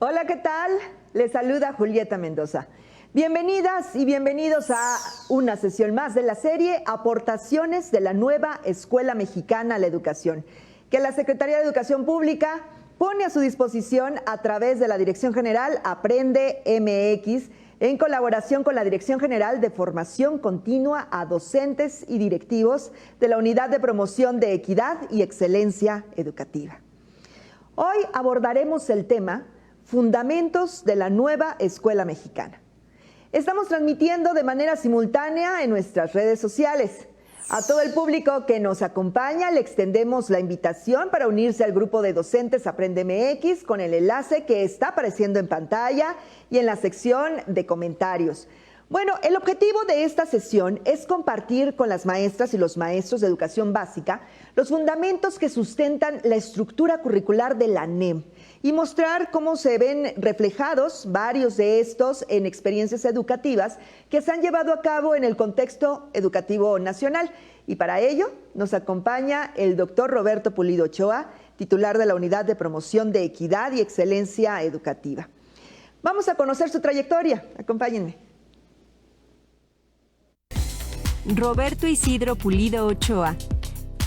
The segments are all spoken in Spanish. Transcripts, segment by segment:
Hola, ¿qué tal? Les saluda Julieta Mendoza. Bienvenidas y bienvenidos a una sesión más de la serie Aportaciones de la nueva Escuela Mexicana a la Educación, que la Secretaría de Educación Pública pone a su disposición a través de la Dirección General Aprende MX, en colaboración con la Dirección General de Formación Continua a Docentes y Directivos de la Unidad de Promoción de Equidad y Excelencia Educativa. Hoy abordaremos el tema Fundamentos de la nueva Escuela Mexicana. Estamos transmitiendo de manera simultánea en nuestras redes sociales. A todo el público que nos acompaña le extendemos la invitación para unirse al grupo de docentes Aprende MX con el enlace que está apareciendo en pantalla y en la sección de comentarios. Bueno, el objetivo de esta sesión es compartir con las maestras y los maestros de educación básica los fundamentos que sustentan la estructura curricular de la NEM y mostrar cómo se ven reflejados varios de estos en experiencias educativas que se han llevado a cabo en el contexto educativo nacional. Y para ello nos acompaña el doctor Roberto Pulido Ochoa, titular de la Unidad de Promoción de Equidad y Excelencia Educativa. Vamos a conocer su trayectoria. Acompáñenme. Roberto Isidro Pulido Ochoa.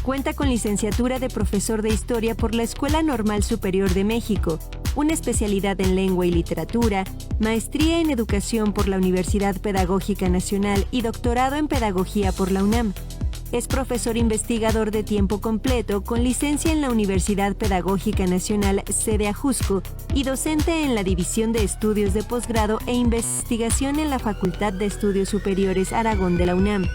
Cuenta con licenciatura de profesor de Historia por la Escuela Normal Superior de México, una especialidad en Lengua y Literatura, maestría en Educación por la Universidad Pedagógica Nacional y doctorado en Pedagogía por la UNAM. Es profesor investigador de tiempo completo con licencia en la Universidad Pedagógica Nacional, sede Ajusco, y docente en la División de Estudios de Posgrado e Investigación en la Facultad de Estudios Superiores Aragón de la UNAM.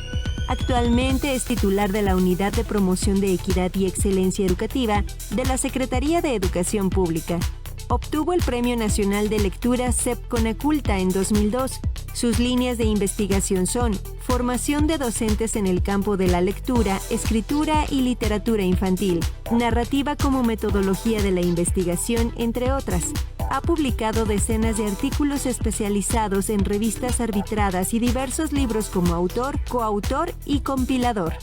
Actualmente es titular de la Unidad de Promoción de Equidad y Excelencia Educativa de la Secretaría de Educación Pública. Obtuvo el Premio Nacional de Lectura CEP Conaculta en 2002. Sus líneas de investigación son formación de docentes en el campo de la lectura, escritura y literatura infantil, narrativa como metodología de la investigación, entre otras. Ha publicado decenas de artículos especializados en revistas arbitradas y diversos libros como autor, coautor y compilador.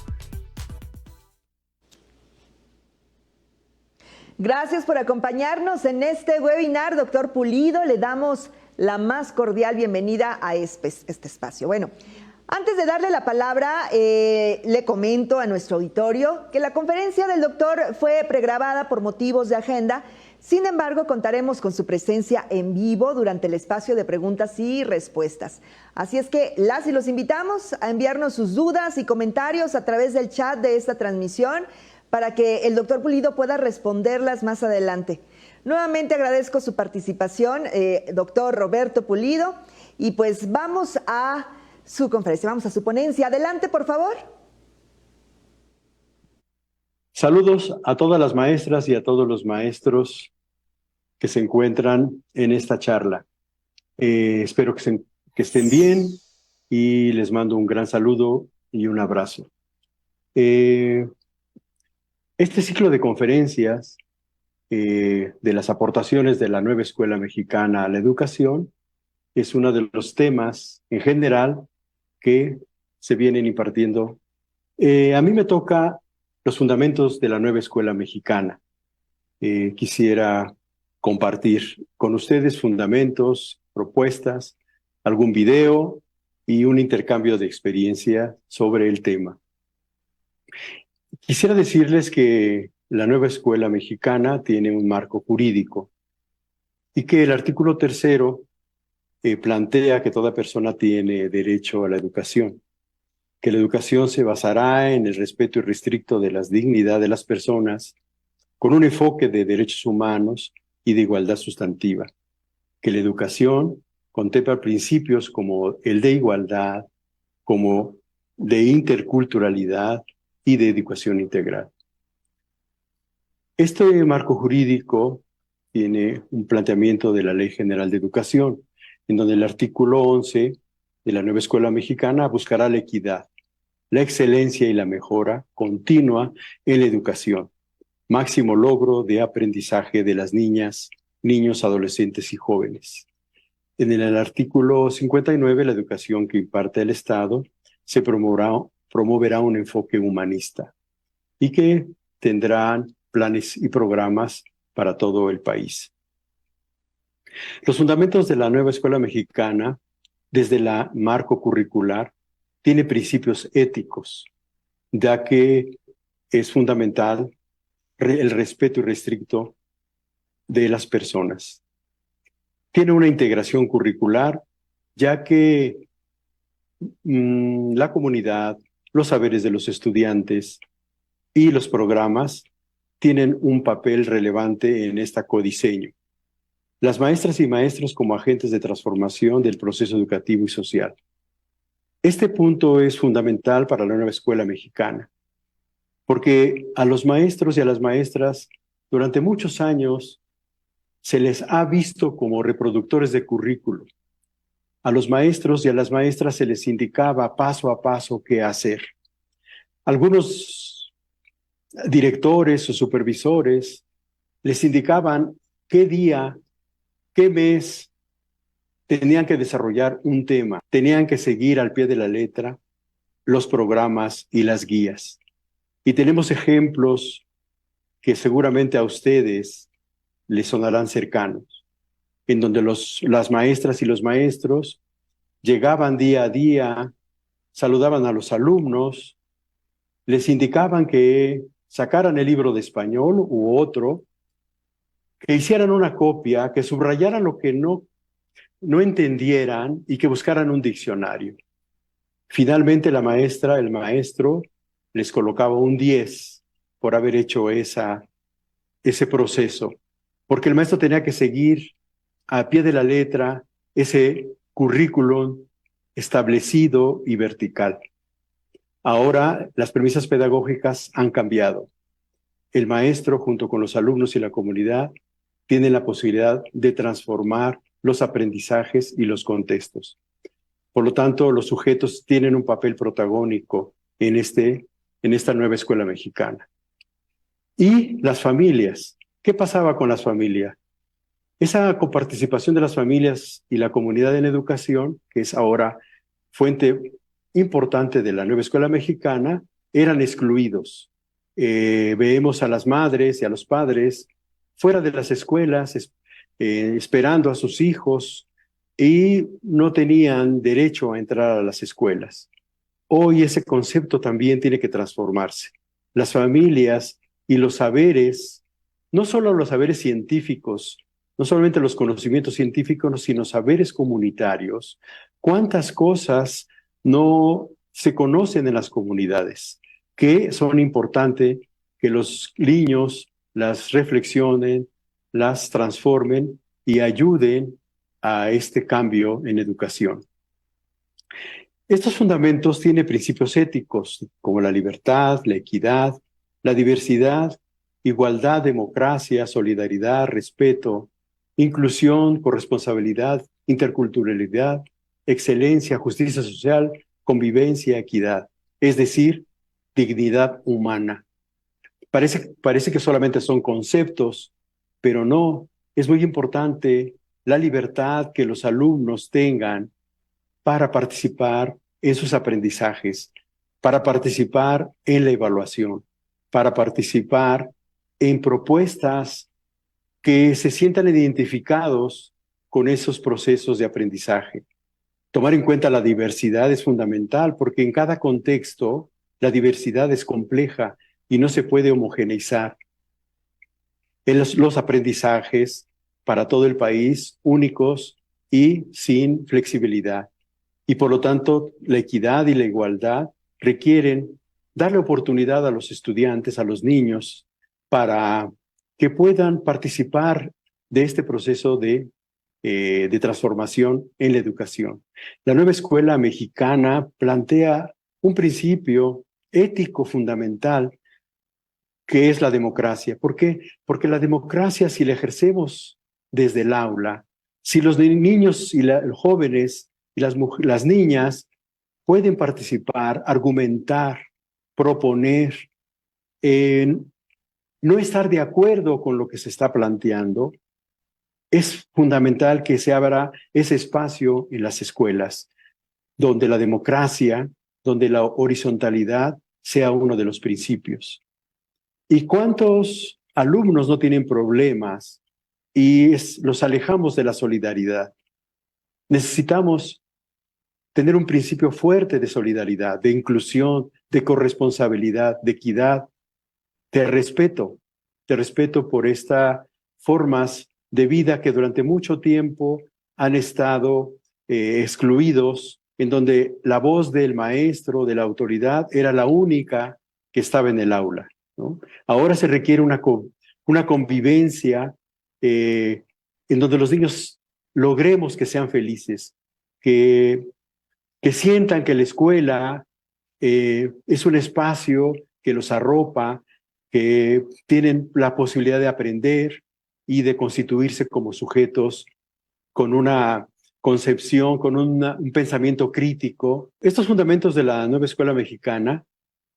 Gracias por acompañarnos en este webinar, doctor Pulido. Le damos la más cordial bienvenida a este espacio. Bueno, antes de darle la palabra, le comento a nuestro auditorio que la conferencia del doctor fue pregrabada por motivos de agenda. Sin embargo, contaremos con su presencia en vivo durante el espacio de preguntas y respuestas. Así es que las y los invitamos a enviarnos sus dudas y comentarios a través del chat de esta transmisión para que el doctor Pulido pueda responderlas más adelante. Nuevamente agradezco su participación, doctor Roberto Pulido, y pues vamos a su conferencia, vamos a su ponencia. Adelante, por favor. Saludos a todas las maestras y a todos los maestros que se encuentran en esta charla. Espero que estén bien y les mando un gran saludo y un abrazo. Este ciclo de conferencias de las aportaciones de la nueva Escuela Mexicana a la Educación es uno de los temas en general que se vienen impartiendo. A mí me toca los fundamentos de la nueva Escuela Mexicana. Quisiera compartir con ustedes fundamentos, propuestas, algún video y un intercambio de experiencia sobre el tema. Quisiera decirles que la nueva Escuela Mexicana tiene un marco jurídico y que el artículo 3º plantea que toda persona tiene derecho a la educación, que la educación se basará en el respeto irrestricto de la dignidad de las personas, con un enfoque de derechos humanos y de igualdad sustantiva, que la educación contempla principios como el de igualdad, como de interculturalidad y de educación integral. Este marco jurídico tiene un planteamiento de la Ley General de Educación, en donde el artículo 11 de la nueva Escuela Mexicana buscará la equidad, la excelencia y la mejora continua en la educación, máximo logro de aprendizaje de las niñas, niños, adolescentes y jóvenes. En el artículo 59, la educación que imparte el Estado se promoverá un enfoque humanista y que tendrán planes y programas para todo el país. Los fundamentos de la nueva escuela mexicana, desde la marco curricular, tiene principios éticos, ya que es fundamental el respeto irrestricto de las personas. Tiene una integración curricular, ya que la comunidad, los saberes de los estudiantes y los programas tienen un papel relevante en esta codiseño. Las maestras y maestros como agentes de transformación del proceso educativo y social. Este punto es fundamental para la nueva escuela mexicana, porque a los maestros y a las maestras durante muchos años se les ha visto como reproductores de currículo. A los maestros y a las maestras se les indicaba paso a paso qué hacer. Algunos directores o supervisores les indicaban qué día, qué mes tenían que desarrollar un tema, tenían que seguir al pie de la letra los programas y las guías. Y tenemos ejemplos que seguramente a ustedes les sonarán cercanos, en donde las maestras y los maestros llegaban día a día, saludaban a los alumnos, les indicaban que sacaran el libro de español u otro, que hicieran una copia, que subrayaran lo que no entendieran y que buscaran un diccionario. Finalmente la maestra, el maestro, les colocaba un 10 por haber hecho ese proceso, porque el maestro tenía que seguir a pie de la letra ese currículum establecido y vertical. Ahora las premisas pedagógicas han cambiado. El maestro, junto con los alumnos y la comunidad, tienen la posibilidad de transformar los aprendizajes y los contextos. Por lo tanto, los sujetos tienen un papel protagónico en esta nueva escuela mexicana. Y las familias. ¿Qué pasaba con las familias? Esa coparticipación de las familias y la comunidad en educación, que es ahora fuente importante de la nueva escuela mexicana, eran excluidos. Vemos a las madres y a los padres fuera de las escuelas, esperando a sus hijos, y no tenían derecho a entrar a las escuelas. Hoy ese concepto también tiene que transformarse. Las familias y los saberes, no solo los saberes científicos, no solamente los conocimientos científicos, sino saberes comunitarios. ¿Cuántas cosas no se conocen en las comunidades que son importantes que los niños las reflexionen, las transformen y ayuden a este cambio en educación? Estos fundamentos tienen principios éticos como la libertad, la equidad, la diversidad, igualdad, democracia, solidaridad, respeto, inclusión, corresponsabilidad, interculturalidad, excelencia, justicia social, convivencia, equidad, es decir, dignidad humana. Parece que solamente son conceptos, pero no, es muy importante la libertad que los alumnos tengan para participar en sus aprendizajes, para participar en la evaluación, para participar en propuestas que se sientan identificados con esos procesos de aprendizaje. Tomar en cuenta la diversidad es fundamental porque en cada contexto la diversidad es compleja y no se puede homogeneizar. En los aprendizajes para todo el país únicos y sin flexibilidad. Y por lo tanto, la equidad y la igualdad requieren darle oportunidad a los estudiantes, a los niños, para que puedan participar de este proceso de transformación en la educación. La nueva escuela mexicana plantea un principio ético fundamental que es la democracia. ¿Por qué? Porque la democracia, si la ejercemos desde el aula, si los niños y los jóvenes y las niñas pueden participar, argumentar, proponer, no estar de acuerdo con lo que se está planteando, es fundamental que se abra ese espacio en las escuelas, donde la democracia, donde la horizontalidad sea uno de los principios. ¿Y cuántos alumnos no tienen problemas y los alejamos de la solidaridad. Necesitamos tener un principio fuerte de solidaridad, de inclusión, de corresponsabilidad, de equidad, de respeto por estas formas de vida que durante mucho tiempo han estado excluidos, en donde la voz del maestro, de la autoridad, era la única que estaba en el aula, ¿no? Ahora se requiere una convivencia en donde los niños logremos que sean felices, que sientan que la escuela es un espacio que los arropa, que tienen la posibilidad de aprender y de constituirse como sujetos con una concepción, con un pensamiento crítico. Estos fundamentos de la nueva escuela mexicana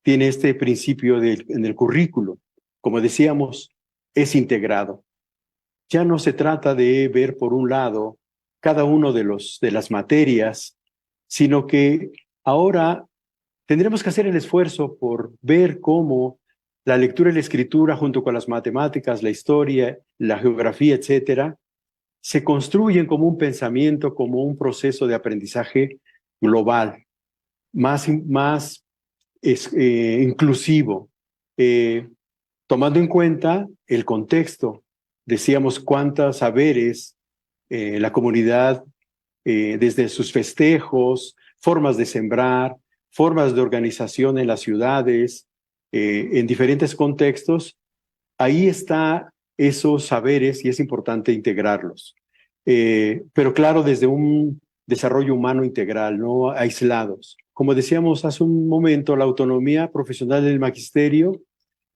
tiene este principio en el currículo. Como decíamos, es integrado. Ya no se trata de ver por un lado cada uno de las materias, sino que ahora tendremos que hacer el esfuerzo por ver cómo la lectura y la escritura, junto con las matemáticas, la historia, la geografía, etcétera, se construyen como un pensamiento, como un proceso de aprendizaje global, más inclusivo, tomando en cuenta el contexto. Decíamos cuántos saberes la comunidad, desde sus festejos, formas de sembrar, formas de organización en las ciudades, en diferentes contextos, ahí está esos saberes y es importante integrarlos. Pero claro, desde un desarrollo humano integral, no aislados. Como decíamos hace un momento, la autonomía profesional del magisterio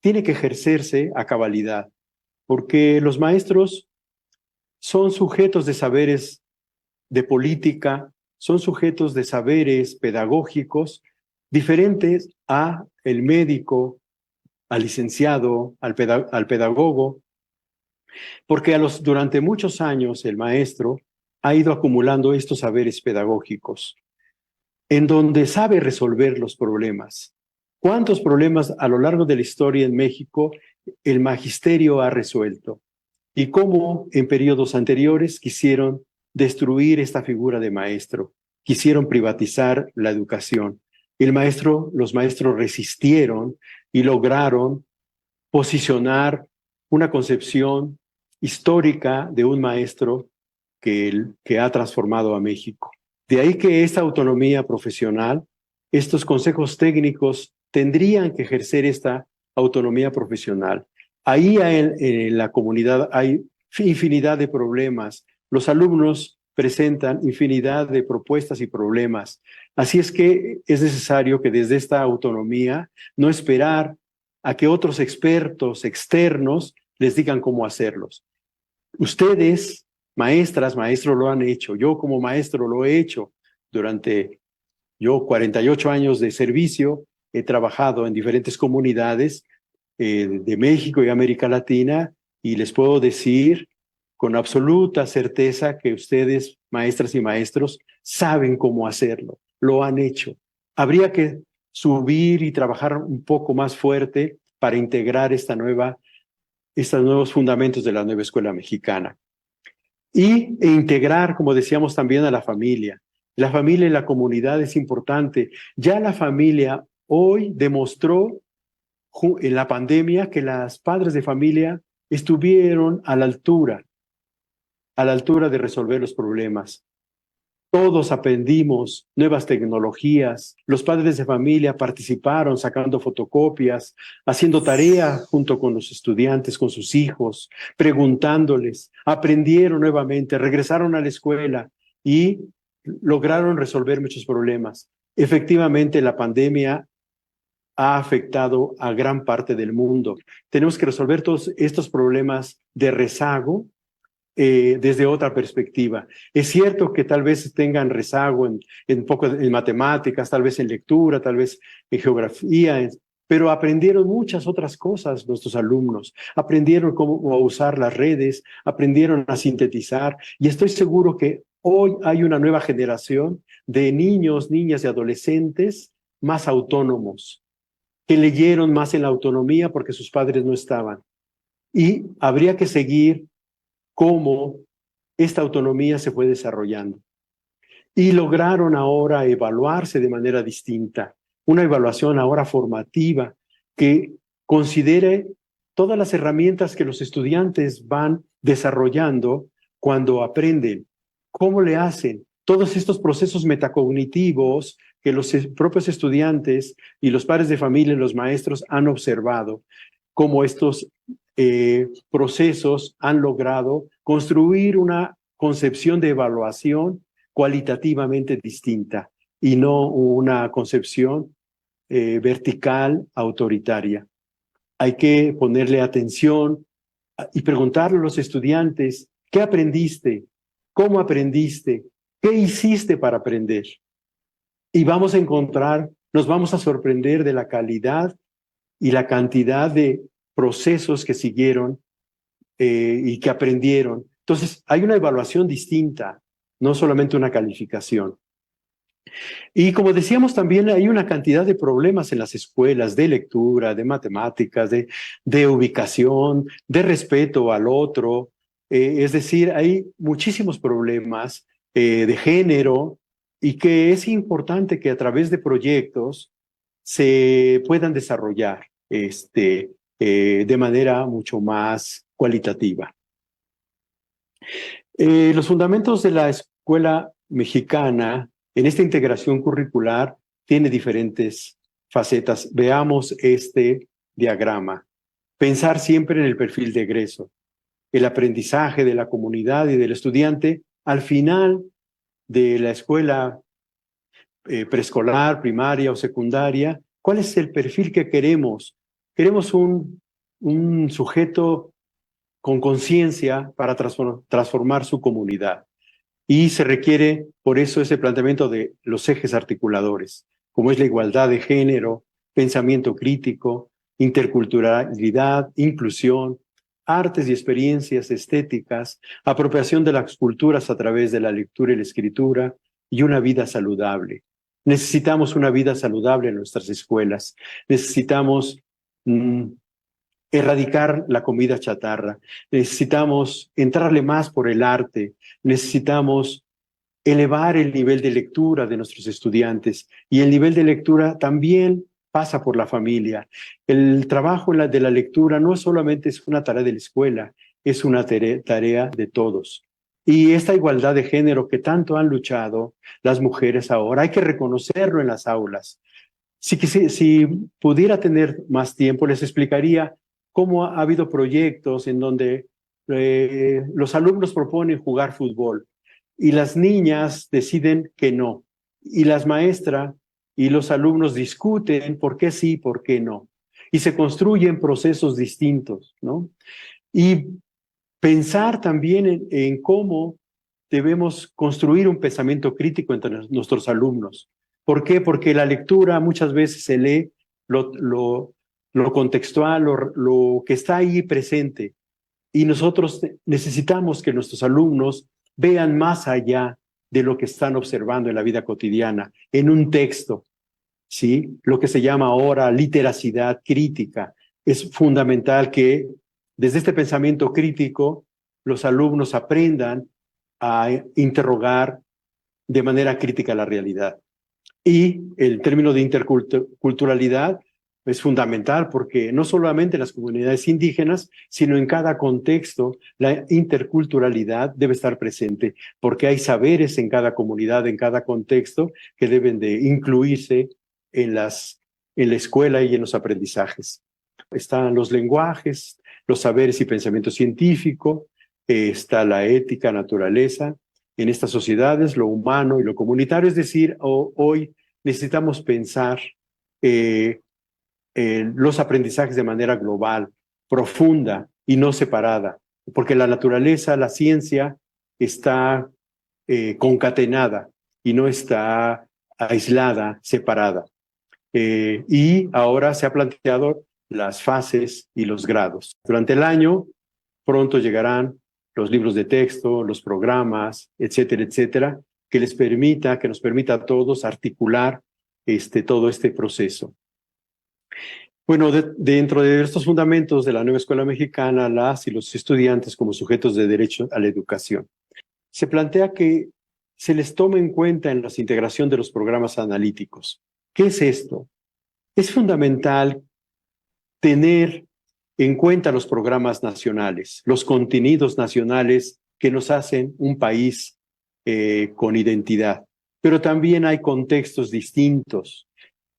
tiene que ejercerse a cabalidad, porque los maestros son sujetos de saberes de política, son sujetos de saberes pedagógicos diferentes a el médico, al licenciado, al pedagogo, porque durante muchos años el maestro ha ido acumulando estos saberes pedagógicos, en donde sabe resolver los problemas. ¿Cuántos problemas a lo largo de la historia en México el magisterio ha resuelto? Y cómo en periodos anteriores quisieron destruir esta figura de maestro, quisieron privatizar la educación. Los maestros resistieron y lograron posicionar una concepción histórica de un maestro que ha transformado a México. De ahí que esta autonomía profesional, estos consejos técnicos tendrían que ejercer esta autonomía profesional. Ahí en la comunidad hay infinidad de problemas. Los alumnos presentan infinidad de propuestas y problemas. Así es que es necesario que desde esta autonomía no esperar a que otros expertos externos les digan cómo hacerlos. Ustedes, maestras, maestros, lo han hecho. Yo como maestro lo he hecho durante 48 años de servicio. He trabajado en diferentes comunidades de México y América Latina y les puedo decir con absoluta certeza que ustedes, maestras y maestros, saben cómo hacerlo, lo han hecho. Habría que subir y trabajar un poco más fuerte para integrar estos nuevos fundamentos de la nueva escuela mexicana. E integrar, como decíamos, también a la familia. La familia y la comunidad es importante. Ya la familia hoy demostró en la pandemia que las padres de familia estuvieron a la altura de resolver los problemas. Todos aprendimos nuevas tecnologías, los padres de familia participaron sacando fotocopias, haciendo tarea junto con los estudiantes, con sus hijos, preguntándoles, aprendieron nuevamente, regresaron a la escuela y lograron resolver muchos problemas. Efectivamente, la pandemia ha afectado a gran parte del mundo. Tenemos que resolver todos estos problemas de rezago desde otra perspectiva. Es cierto que tal vez tengan rezago en poco en matemáticas, tal vez en lectura, tal vez en geografía, pero aprendieron muchas otras cosas nuestros alumnos. Aprendieron cómo usar las redes, aprendieron a sintetizar y estoy seguro que hoy hay una nueva generación de niños, niñas y adolescentes más autónomos, que leyeron más en la autonomía porque sus padres no estaban. Y habría que seguir cómo esta autonomía se fue desarrollando. Y lograron ahora evaluarse de manera distinta, una evaluación ahora formativa que considere todas las herramientas que los estudiantes van desarrollando cuando aprenden. ¿Cómo le hacen? Todos estos procesos metacognitivos que los propios estudiantes y los padres de familia y los maestros han observado, cómo estos procesos han logrado construir una concepción de evaluación cualitativamente distinta y no una concepción vertical, autoritaria. Hay que ponerle atención y preguntarle a los estudiantes, ¿qué aprendiste? ¿Cómo aprendiste? ¿Qué hiciste para aprender? Y vamos a encontrar, nos vamos a sorprender de la calidad y la cantidad de procesos que siguieron y que aprendieron. Entonces, hay una evaluación distinta, no solamente una calificación. Y como decíamos también, hay una cantidad de problemas en las escuelas de lectura, de matemáticas, de ubicación, de respeto al otro. Es decir, hay muchísimos problemas de género y que es importante que a través de proyectos se puedan desarrollar de manera mucho más cualitativa. Los fundamentos de la escuela mexicana en esta integración curricular tiene diferentes facetas. Veamos este diagrama. Pensar siempre en el perfil de egreso, el aprendizaje de la comunidad y del estudiante al final de la escuela preescolar, primaria o secundaria. ¿Cuál es el perfil que queremos? Queremos un sujeto con conciencia para transformar su comunidad. Y se requiere, por eso, ese planteamiento de los ejes articuladores, como es la igualdad de género, pensamiento crítico, interculturalidad, inclusión, artes y experiencias estéticas, apropiación de las culturas a través de la lectura y la escritura, y una vida saludable. Necesitamos una vida saludable en nuestras escuelas. Necesitamos erradicar la comida chatarra. Necesitamos entrarle más por el arte. Necesitamos elevar el nivel de lectura de nuestros estudiantes. Y el nivel de lectura también pasa por la familia. El trabajo de la lectura no solamente es una tarea de la escuela, es una tarea de todos. Y esta igualdad de género que tanto han luchado las mujeres ahora, hay que reconocerlo en las aulas. Si pudiera tener más tiempo, les explicaría cómo ha habido proyectos en donde los alumnos proponen jugar fútbol y las niñas deciden que no. Y las maestras y los alumnos discuten por qué sí, por qué no. Y se construyen procesos distintos, ¿no? Y pensar también en cómo debemos construir un pensamiento crítico entre nuestros alumnos. ¿Por qué? Porque la lectura muchas veces se lee lo contextual, lo que está ahí presente. Y nosotros necesitamos que nuestros alumnos vean más allá de lo que están observando en la vida cotidiana, en un texto, ¿sí? Lo que se llama ahora literacidad crítica. Es fundamental que desde este pensamiento crítico los alumnos aprendan a interrogar de manera crítica la realidad. Y el término de interculturalidad es fundamental porque no solamente en las comunidades indígenas, sino en cada contexto, la interculturalidad debe estar presente, porque hay saberes en cada comunidad, en cada contexto, que deben de incluirse en la escuela y en los aprendizajes. Están los lenguajes, los saberes y pensamiento científico, está la ética, naturaleza. En estas sociedades, lo humano y lo comunitario, es decir, hoy necesitamos pensar los aprendizajes de manera global, profunda y no separada, porque la naturaleza, la ciencia está concatenada y no está aislada, separada. Y ahora se ha planteado las fases y los grados. Durante el año, pronto llegarán los libros de texto, los programas, etcétera, etcétera, que nos permita a todos articular todo este proceso. Bueno, dentro de estos fundamentos de la nueva escuela mexicana, las y los estudiantes como sujetos de derecho a la educación, se plantea que se les tome en cuenta en la integración de los programas analíticos. ¿Qué es esto? Es fundamental tener en cuenta los programas nacionales, los contenidos nacionales que nos hacen un país con identidad, pero también hay contextos distintos.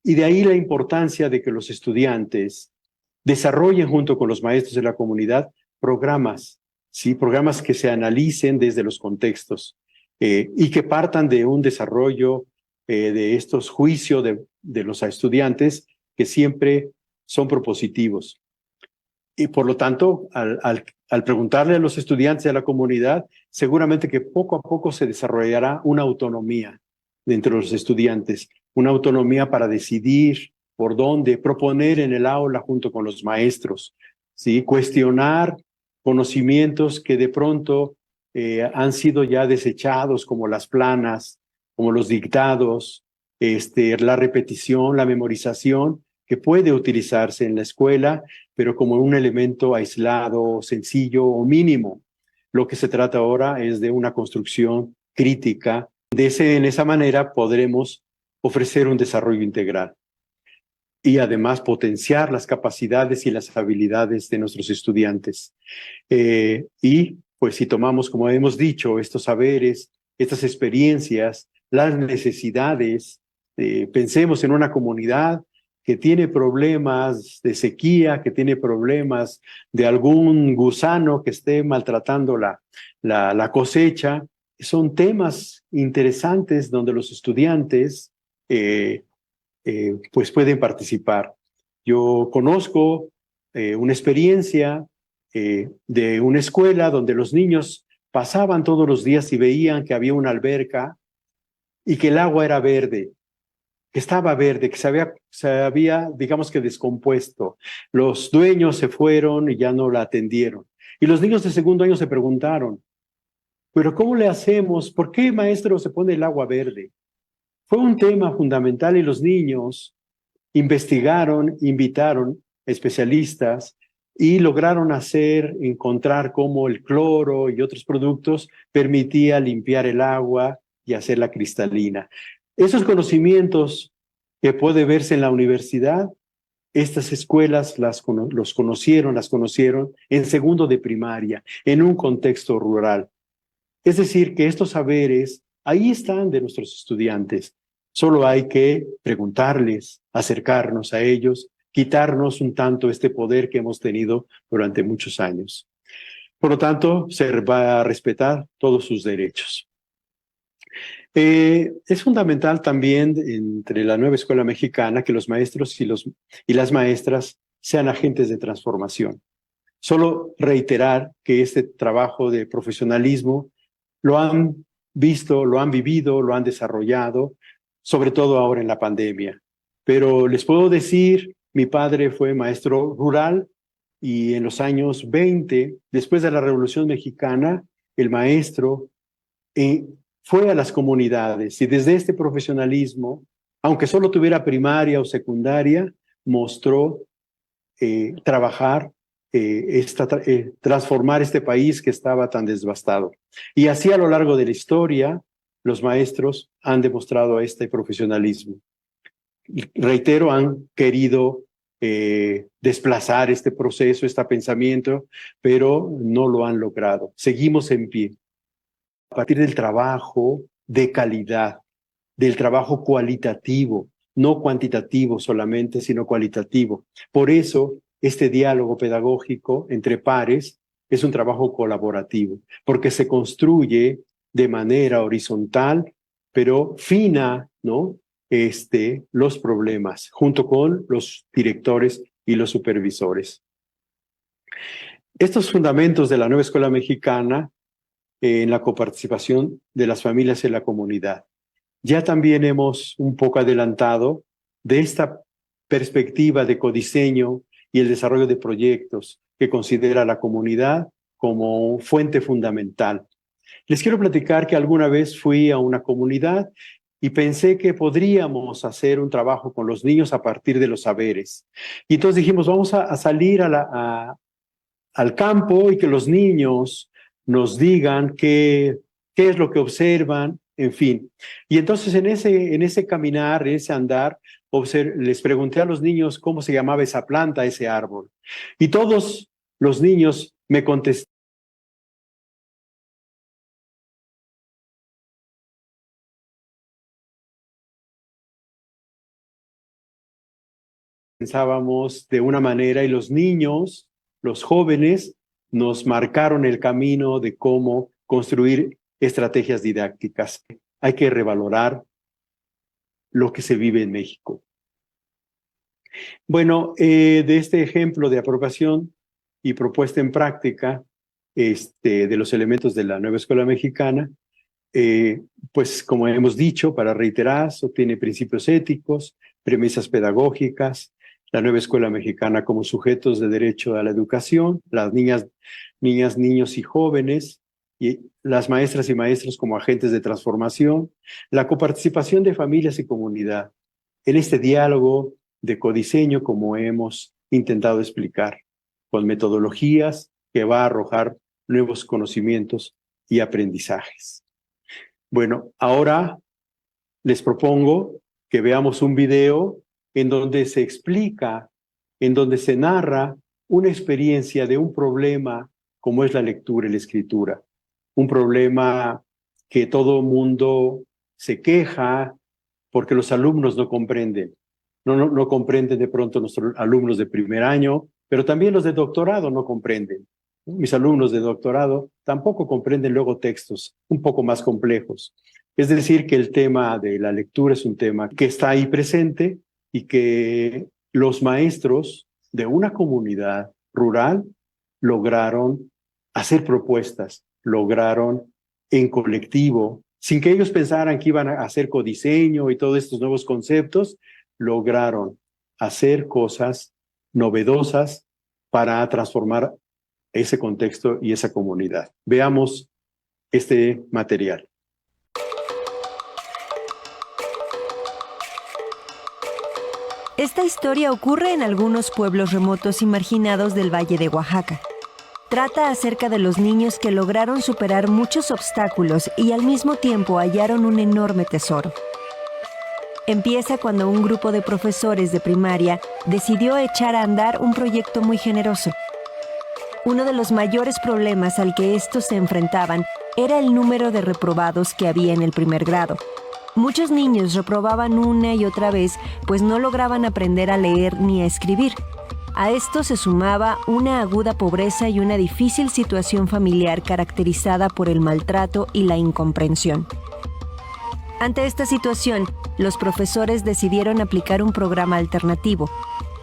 Y de ahí la importancia de que los estudiantes desarrollen junto con los maestros de la comunidad programas, ¿sí? Programas que se analicen desde los contextos y que partan de un desarrollo de estos juicios de los estudiantes que siempre son propositivos. Y por lo tanto, al preguntarle a los estudiantes de la comunidad, seguramente que poco a poco se desarrollará una autonomía entre los estudiantes, una autonomía para decidir por dónde, proponer en el aula junto con los maestros, ¿sí? Cuestionar conocimientos que de pronto han sido ya desechados, como las planas, como los dictados, la repetición, la memorización, que puede utilizarse en la escuela, pero como un elemento aislado, sencillo o mínimo. Lo que se trata ahora es de una construcción crítica. En esa manera podremos ofrecer un desarrollo integral y además potenciar las capacidades y las habilidades de nuestros estudiantes. Y pues si tomamos, como hemos dicho, estos saberes, estas experiencias, las necesidades, pensemos en una comunidad que tiene problemas de sequía, que tiene problemas de algún gusano que esté maltratando la cosecha. Son temas interesantes donde los estudiantes pues pueden participar. Yo conozco una experiencia de una escuela donde los niños pasaban todos los días y veían que había una alberca y que el agua era verde, que estaba verde, que se había, digamos que descompuesto. Los dueños se fueron y ya no la atendieron. Y los niños de segundo año se preguntaron, ¿pero cómo le hacemos? ¿Por qué, maestro, se pone el agua verde? Fue un tema fundamental y los niños investigaron, invitaron especialistas y lograron encontrar cómo el cloro y otros productos permitía limpiar el agua y hacerla cristalina. Esos conocimientos que puede verse en la universidad, estas escuelas las conocieron en segundo de primaria, en un contexto rural. Es decir, que estos saberes ahí están de nuestros estudiantes. Solo hay que preguntarles, acercarnos a ellos, quitarnos un tanto este poder que hemos tenido durante muchos años. Por lo tanto, se va a respetar todos sus derechos. Es fundamental también entre la nueva escuela mexicana que los maestros y las maestras sean agentes de transformación. Solo reiterar que este trabajo de profesionalismo lo han visto, lo han vivido, lo han desarrollado, sobre todo ahora en la pandemia. Pero les puedo decir, mi padre fue maestro rural y en los años 20, después de la Revolución Mexicana, el maestro fue a las comunidades y desde este profesionalismo, aunque solo tuviera primaria o secundaria, mostró trabajar, transformar este país que estaba tan devastado. Y así a lo largo de la historia, los maestros han demostrado este profesionalismo. Reitero, han querido desplazar este proceso, este pensamiento, pero no lo han logrado. Seguimos en pie. A partir del trabajo de calidad, del trabajo cualitativo, no cuantitativo solamente, sino cualitativo. Por eso, este diálogo pedagógico entre pares es un trabajo colaborativo, porque se construye de manera horizontal, pero fina, ¿no? Los problemas, junto con los directores y los supervisores. Estos fundamentos de la nueva escuela mexicana en la coparticipación de las familias en la comunidad. Ya también hemos un poco adelantado de esta perspectiva de codiseño y el desarrollo de proyectos que considera la comunidad como fuente fundamental. Les quiero platicar que alguna vez fui a una comunidad y pensé que podríamos hacer un trabajo con los niños a partir de los saberes. Y entonces dijimos, vamos a salir al campo y que los niños nos digan qué es lo que observan, en fin. Y entonces en ese caminar, en ese andar, les pregunté a los niños cómo se llamaba esa planta, ese árbol. Y todos los niños me contestaron. Pensábamos de una manera y los niños, los jóvenes, nos marcaron el camino de cómo construir estrategias didácticas. Hay que revalorar lo que se vive en México. Bueno, de este ejemplo de apropiación y propuesta en práctica de los elementos de la nueva escuela mexicana, pues como hemos dicho, para reiterar, tiene principios éticos, premisas pedagógicas, la nueva escuela mexicana como sujetos de derecho a la educación, las niñas, niños y jóvenes, y las maestras y maestros como agentes de transformación, la coparticipación de familias y comunidad, en este diálogo de codiseño como hemos intentado explicar, con metodologías que va a arrojar nuevos conocimientos y aprendizajes. Bueno, ahora les propongo que veamos un video en donde se explica, en donde se narra una experiencia de un problema como es la lectura y la escritura. Un problema que todo mundo se queja porque los alumnos no comprenden. No comprenden de pronto nuestros alumnos de primer año, pero también los de doctorado no comprenden. Mis alumnos de doctorado tampoco comprenden luego textos un poco más complejos. Es decir, que el tema de la lectura es un tema que está ahí presente y que los maestros de una comunidad rural lograron hacer propuestas, lograron en colectivo, sin que ellos pensaran que iban a hacer codiseño y todos estos nuevos conceptos, lograron hacer cosas novedosas para transformar ese contexto y esa comunidad. Veamos este material. Esta historia ocurre en algunos pueblos remotos y marginados del Valle de Oaxaca. Trata acerca de los niños que lograron superar muchos obstáculos y al mismo tiempo hallaron un enorme tesoro. Empieza cuando un grupo de profesores de primaria decidió echar a andar un proyecto muy generoso. Uno de los mayores problemas al que estos se enfrentaban era el número de reprobados que había en el primer grado. Muchos niños reprobaban una y otra vez, pues no lograban aprender a leer ni a escribir. A esto se sumaba una aguda pobreza y una difícil situación familiar caracterizada por el maltrato y la incomprensión. Ante esta situación, los profesores decidieron aplicar un programa alternativo.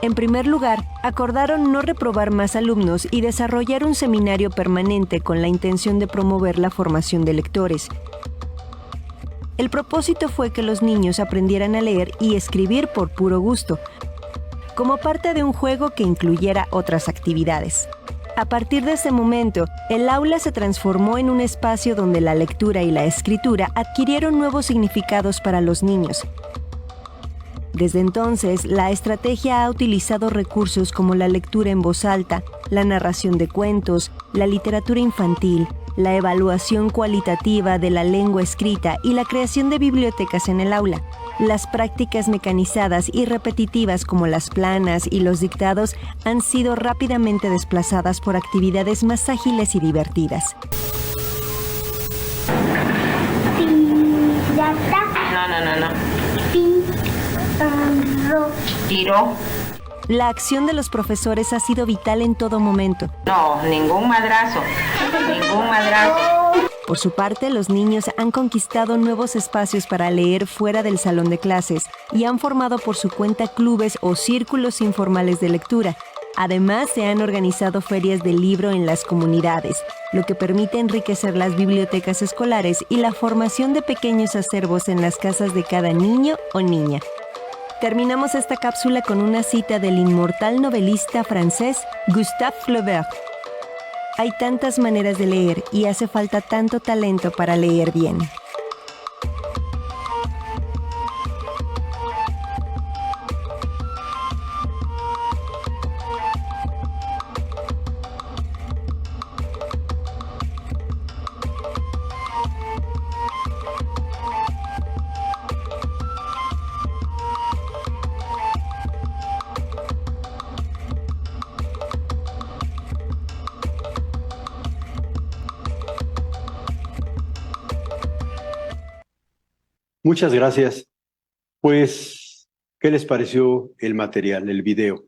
En primer lugar, acordaron no reprobar más alumnos y desarrollar un seminario permanente con la intención de promover la formación de lectores. El propósito fue que los niños aprendieran a leer y escribir por puro gusto, como parte de un juego que incluyera otras actividades. A partir de ese momento, el aula se transformó en un espacio donde la lectura y la escritura adquirieron nuevos significados para los niños. Desde entonces, la estrategia ha utilizado recursos como la lectura en voz alta, la narración de cuentos, la literatura infantil, la evaluación cualitativa de la lengua escrita y la creación de bibliotecas en el aula. Las prácticas mecanizadas y repetitivas como las planas y los dictados han sido rápidamente desplazadas por actividades más ágiles y divertidas. Tiro. La acción de los profesores ha sido vital en todo momento. No, ningún madrazo. Por su parte, los niños han conquistado nuevos espacios para leer fuera del salón de clases y han formado por su cuenta clubes o círculos informales de lectura. Además, se han organizado ferias de libro en las comunidades, lo que permite enriquecer las bibliotecas escolares y la formación de pequeños acervos en las casas de cada niño o niña. Terminamos esta cápsula con una cita del inmortal novelista francés Gustave Flaubert. Hay tantas maneras de leer y hace falta tanto talento para leer bien. Muchas gracias. Pues, ¿qué les pareció el material, el video?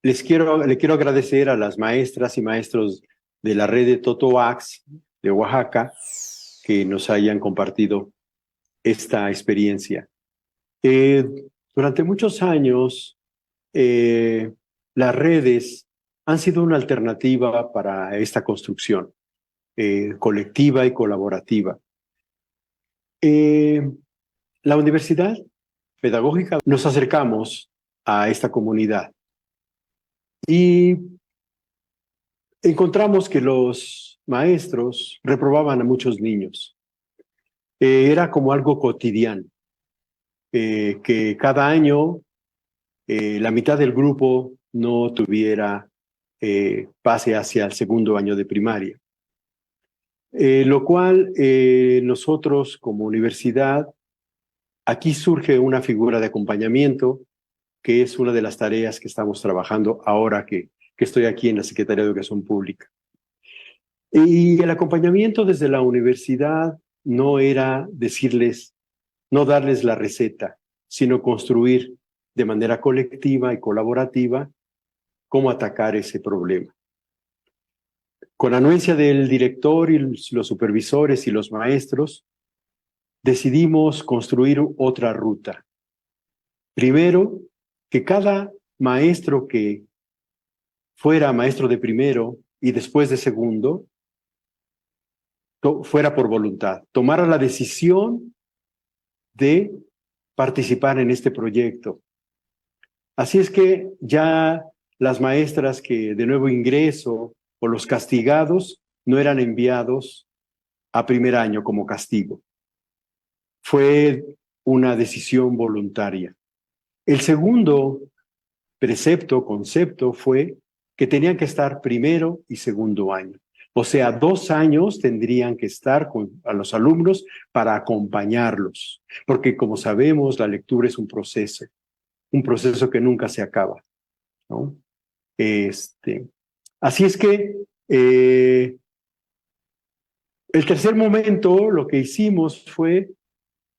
Le quiero agradecer a las maestras y maestros de la red de Totoax de Oaxaca que nos hayan compartido esta experiencia. Durante muchos años, las redes han sido una alternativa para esta construcción colectiva y colaborativa. La Universidad Pedagógica nos acercamos a esta comunidad y encontramos que los maestros reprobaban a muchos niños. Era como algo cotidiano, que cada año la mitad del grupo no tuviera pase hacia el segundo año de primaria. Lo cual nosotros como universidad, aquí surge una figura de acompañamiento, que es una de las tareas que estamos trabajando ahora que estoy aquí en la Secretaría de Educación Pública. Y el acompañamiento desde la universidad no era decirles, no darles la receta, sino construir de manera colectiva y colaborativa cómo atacar ese problema. Con anuencia del director y los supervisores y los maestros, decidimos construir otra ruta. Primero, que cada maestro que fuera maestro de primero y después de segundo, fuera por voluntad, tomara la decisión de participar en este proyecto. Así es que ya las maestras que de nuevo ingreso o los castigados no eran enviados a primer año como castigo. Fue una decisión voluntaria. El segundo concepto fue que tenían que estar primero y segundo año. O sea, 2 años tendrían que estar a los alumnos para acompañarlos. Porque como sabemos, la lectura es un proceso que nunca se acaba, ¿no? Así es que el tercer momento, lo que hicimos fue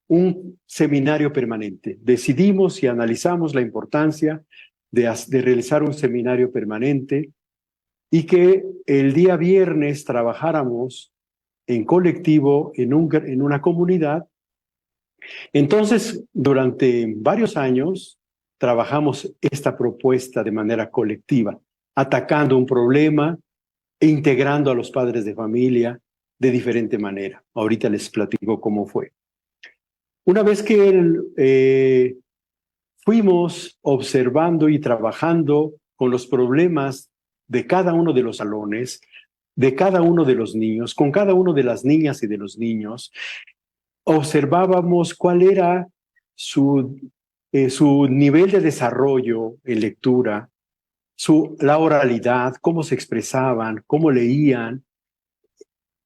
un seminario permanente. Decidimos y analizamos la importancia de realizar un seminario permanente y que el día viernes trabajáramos en colectivo, en una comunidad. Entonces, durante varios años, trabajamos esta propuesta de manera colectiva, atacando un problema e integrando a los padres de familia de diferente manera. Ahorita les platico cómo fue. Una vez que fuimos observando y trabajando con los problemas de cada uno de los salones, de cada uno de los niños, con cada uno de las niñas y de los niños, observábamos cuál era su nivel de desarrollo en lectura, la oralidad, cómo se expresaban, cómo leían.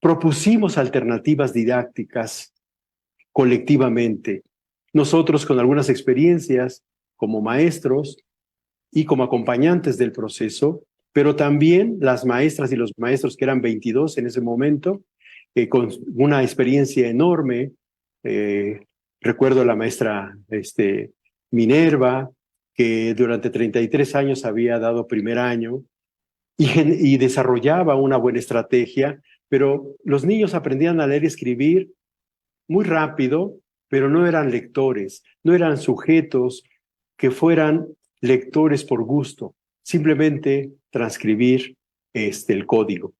Propusimos alternativas didácticas colectivamente. Nosotros con algunas experiencias como maestros y como acompañantes del proceso, pero también las maestras y los maestros que eran 22 en ese momento, con una experiencia enorme. Recuerdo a la maestra Minerva, que durante 33 años había dado primer año y desarrollaba una buena estrategia, pero los niños aprendían a leer y escribir muy rápido, pero no eran lectores, no eran sujetos que fueran lectores por gusto, simplemente transcribir el código.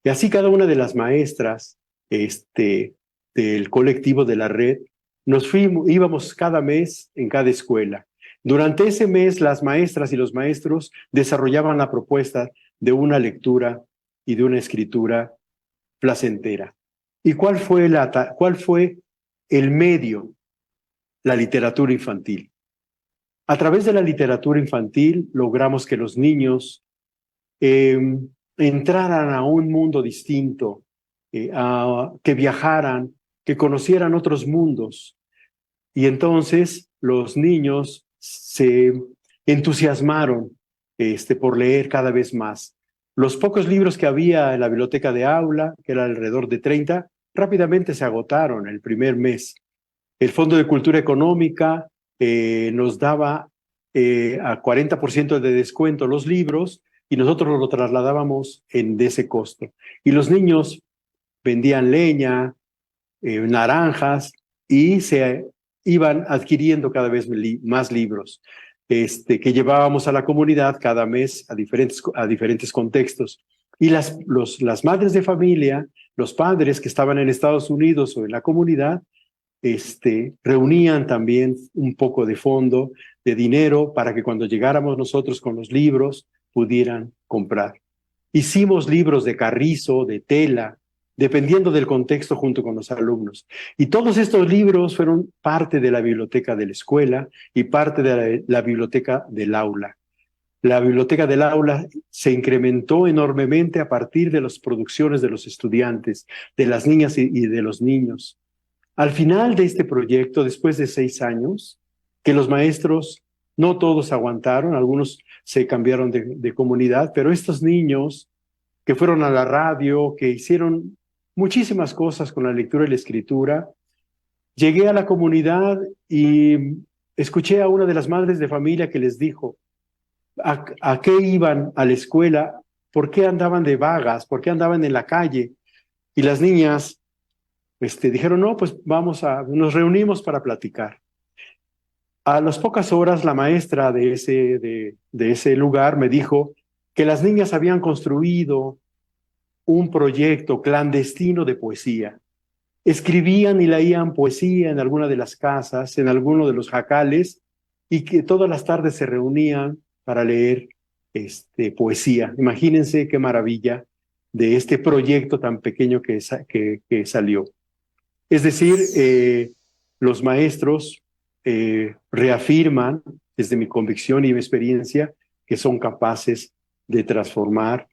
Y así cada una de las maestras del colectivo de la red, íbamos cada mes en cada escuela. Durante ese mes, las maestras y los maestros desarrollaban la propuesta de una lectura y de una escritura placentera. ¿Y cuál fue el medio? La literatura infantil. A través de la literatura infantil logramos que los niños entraran a un mundo distinto, que viajaran, que conocieran otros mundos. Y entonces los niños se entusiasmaron por leer cada vez más. Los pocos libros que había en la biblioteca de aula, que era alrededor de 30, rápidamente se agotaron el primer mes. El Fondo de Cultura Económica nos daba a 40% de descuento los libros y nosotros lo trasladábamos de ese costo. Y los niños vendían leña, naranjas y se iban adquiriendo cada vez más libros que llevábamos a la comunidad cada mes a diferentes contextos. Y las madres de familia, los padres que estaban en Estados Unidos o en la comunidad, reunían también un poco de fondo, de dinero, para que cuando llegáramos nosotros con los libros pudieran comprar. Hicimos libros de carrizo, de tela, dependiendo del contexto junto con los alumnos. Y todos estos libros fueron parte de la biblioteca de la escuela y parte de la biblioteca del aula. La biblioteca del aula se incrementó enormemente a partir de las producciones de los estudiantes, de las niñas y de los niños. Al final de este proyecto, después de 6 años, que los maestros, no todos aguantaron, algunos se cambiaron de comunidad, pero estos niños que fueron a la radio, que hicieron muchísimas cosas con la lectura y la escritura, llegué a la comunidad y escuché a una de las madres de familia que les dijo, ¿a qué iban a la escuela? ¿Por qué andaban de vagas? ¿Por qué andaban en la calle? Y las niñas dijeron, no, pues nos reunimos para platicar. A las pocas horas, la maestra de ese lugar me dijo que las niñas habían construido un proyecto clandestino de poesía. Escribían y leían poesía en alguna de las casas, en alguno de los jacales, y que todas las tardes se reunían para leer poesía. Imagínense qué maravilla de este proyecto tan pequeño que salió. Es decir, los maestros reafirman, desde mi convicción y mi experiencia, que son capaces de transformar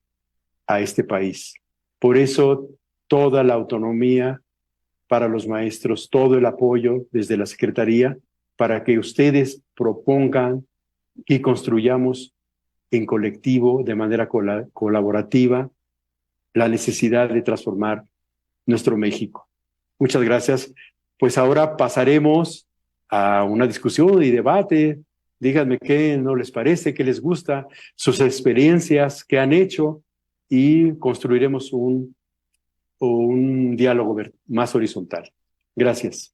a este país. Por eso, toda la autonomía para los maestros, todo el apoyo desde la Secretaría para que ustedes propongan y construyamos en colectivo, de manera colaborativa, la necesidad de transformar nuestro México. Muchas gracias. Pues ahora pasaremos a una discusión y debate. Díganme qué no les parece, qué les gusta, sus experiencias, qué han hecho, y construiremos un diálogo más horizontal. Gracias.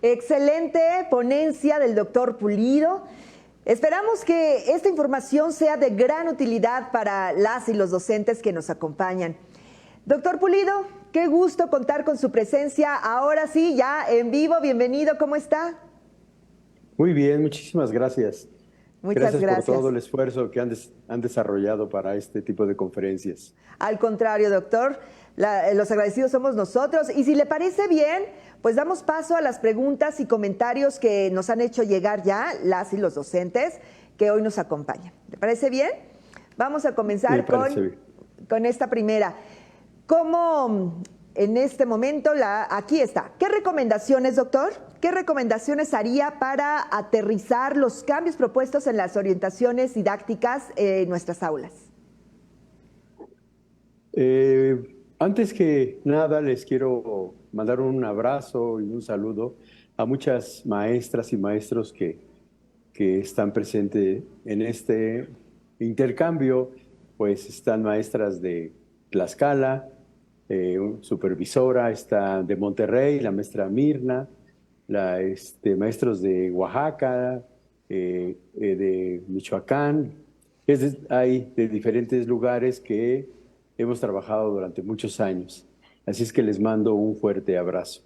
Excelente ponencia del doctor Pulido. Esperamos que esta información sea de gran utilidad para las y los docentes que nos acompañan. Doctor Pulido, qué gusto contar con su presencia. Ahora sí, ya en vivo. Bienvenido, ¿cómo está? Muy bien, muchísimas gracias. Muchas gracias por todo el esfuerzo que han desarrollado para este tipo de conferencias. Al contrario, doctor, los agradecidos somos nosotros. Y si le parece bien, pues damos paso a las preguntas y comentarios que nos han hecho llegar ya las y los docentes que hoy nos acompañan. ¿Le parece bien? Vamos a comenzar con esta primera. ¿Cómo en este momento, aquí está? ¿Qué recomendaciones, doctor? ¿Qué recomendaciones haría para aterrizar los cambios propuestos en las orientaciones didácticas en nuestras aulas? Antes que nada, les quiero mandar un abrazo y un saludo a muchas maestras y maestros que están presentes en este intercambio. Pues están maestras de Tlaxcala, supervisora, está de Monterrey, la maestra Mirna, maestros de Oaxaca, de Michoacán. Hay de diferentes lugares que hemos trabajado durante muchos años. Así es que les mando un fuerte abrazo.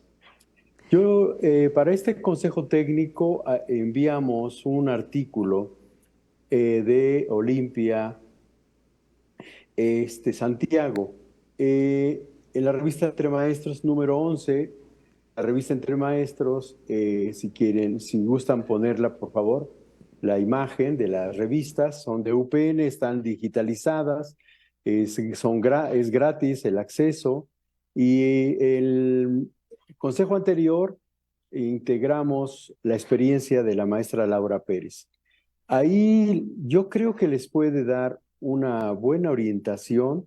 Yo, para este consejo técnico, enviamos un artículo de Olimpia Santiago, en la revista Entre Maestros número 11, la revista Entre Maestros, si gustan ponerla, por favor, la imagen de las revistas, son de UPN, están digitalizadas, es gratis el acceso, y el consejo anterior integramos la experiencia de la maestra Laura Pérez. Ahí yo creo que les puede dar una buena orientación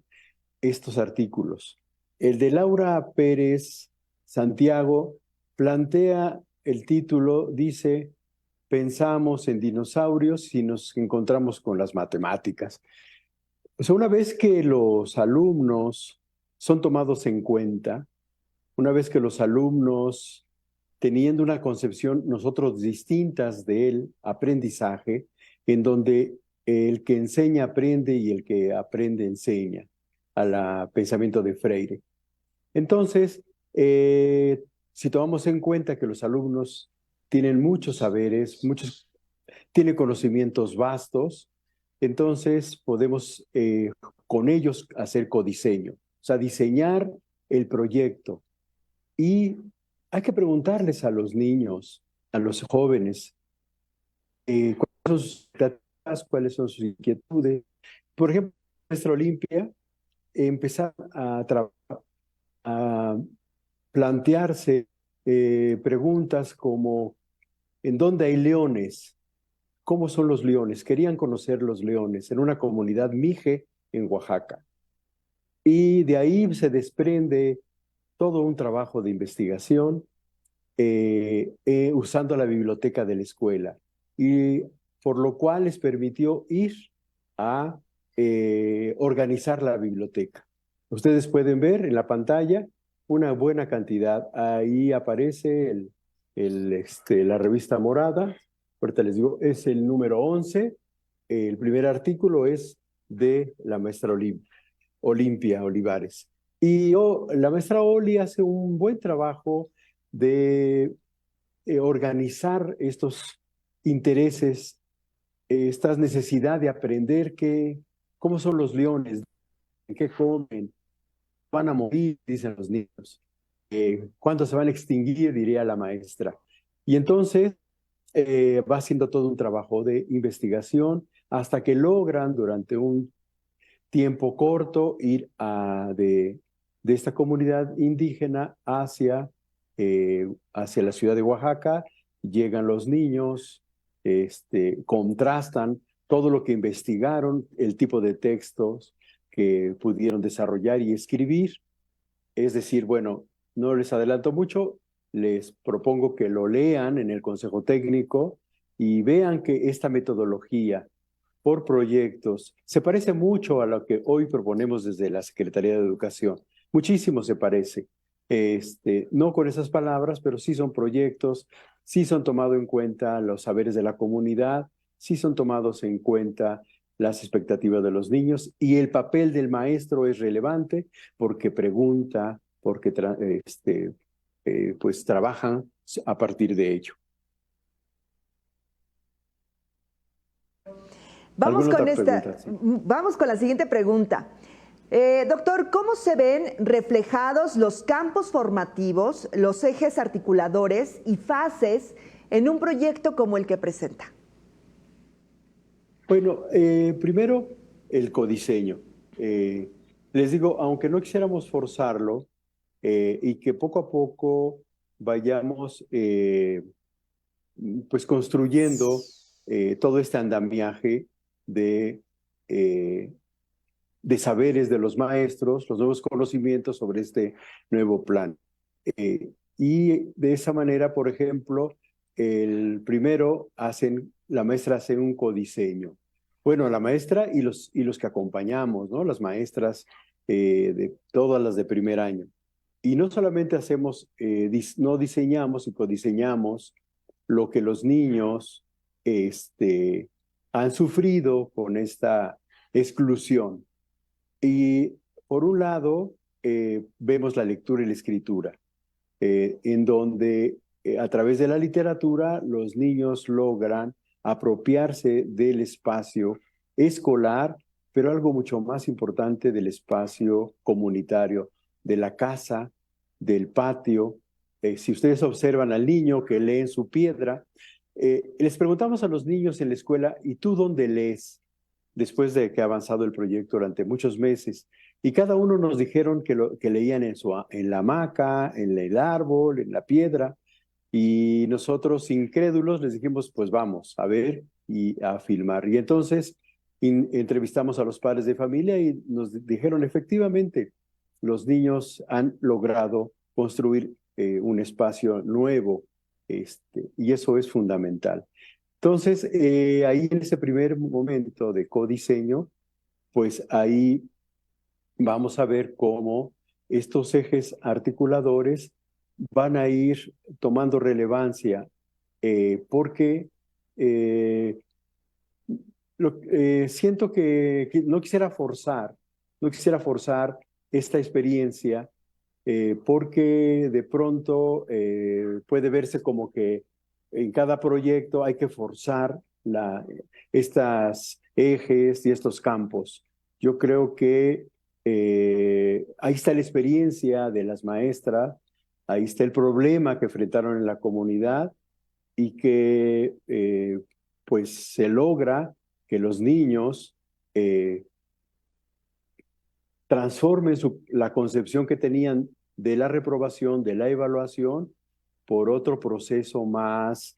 estos artículos. El de Laura Pérez Santiago plantea el título, dice: pensamos en dinosaurios y nos encontramos con las matemáticas. O sea, una vez que los alumnos son tomados en cuenta, una vez que los alumnos, teniendo una concepción nosotros distintas del aprendizaje, en donde el que enseña aprende y el que aprende enseña, al pensamiento de Freire. Entonces, si tomamos en cuenta que los alumnos tienen muchos saberes, tienen conocimientos vastos, entonces podemos con ellos hacer codiseño, o sea, diseñar el proyecto. Y hay que preguntarles a los niños, a los jóvenes, cuáles son sus expectativas, cuáles son sus inquietudes. Por ejemplo, nuestra Olimpia empezar a plantearse preguntas como: ¿en dónde hay leones? ¿Cómo son los leones? Querían conocer los leones en una comunidad mije en Oaxaca. Y de ahí se desprende todo un trabajo de investigación usando la biblioteca de la escuela, y por lo cual les permitió ir a organizar la biblioteca. Ustedes pueden ver en la pantalla una buena cantidad. Ahí aparece la revista morada. Ahorita les digo, es el número 11. El primer artículo es de la maestra Olimpia Olivares. Y la maestra Oli hace un buen trabajo de organizar estos intereses, esta necesidad de aprender cómo son los leones, qué comen, van a morir, dicen los niños, cuántos se van a extinguir, diría la maestra. Y entonces va haciendo todo un trabajo de investigación hasta que logran durante un tiempo corto ir de esta comunidad indígena hacia la ciudad de Oaxaca. Llegan los niños, contrastan todo lo que investigaron, el tipo de textos que pudieron desarrollar y escribir. Es decir, bueno, no les adelanto mucho, les propongo que lo lean en el Consejo Técnico y vean que esta metodología por proyectos se parece mucho a lo que hoy proponemos desde la Secretaría de Educación. Muchísimo se parece. No con esas palabras, pero sí son proyectos, sí son tomados en cuenta los saberes de la comunidad, sí son tomados en cuenta las expectativas de los niños, y el papel del maestro es relevante porque pregunta, porque pues trabajan a partir de ello. Vamos con la siguiente pregunta. Doctor, ¿cómo se ven reflejados los campos formativos, los ejes articuladores y fases en un proyecto como el que presenta? Bueno, primero el codiseño. Les digo, aunque no quisiéramos forzarlo y que poco a poco vayamos pues construyendo todo este andamiaje de saberes de los maestros, los nuevos conocimientos sobre este nuevo plan. Y de esa manera, por ejemplo, la maestra hace un codiseño. Bueno, la maestra y los que acompañamos, ¿no? Las maestras de todas las de primer año. Y no solamente no diseñamos y codiseñamos lo que los niños han sufrido con esta exclusión. Y por un lado, vemos la lectura y la escritura, en donde a través de la literatura los niños logran apropiarse del espacio escolar, pero algo mucho más importante, del espacio comunitario, de la casa, del patio. Si ustedes observan al niño que lee en su piedra, les preguntamos a los niños en la escuela: ¿y tú dónde lees? Después de que ha avanzado el proyecto durante muchos meses, y cada uno nos dijeron que leían en la hamaca, en el árbol, en la piedra, y nosotros, incrédulos, les dijimos: pues vamos a ver y a filmar. Y entonces entrevistamos a los padres de familia y nos dijeron efectivamente, los niños han logrado construir un espacio nuevo, y eso es fundamental. Entonces, ahí en ese primer momento de codiseño, pues ahí vamos a ver cómo estos ejes articuladores van a ir tomando relevancia, porque siento que no quisiera forzar esta experiencia, porque de pronto puede verse como que en cada proyecto hay que forzar estas ejes y estos campos. Yo creo que ahí está la experiencia de las maestras, ahí está el problema que enfrentaron en la comunidad y que pues se logra que los niños transformen la concepción que tenían de la reprobación, de la evaluación, por otro proceso más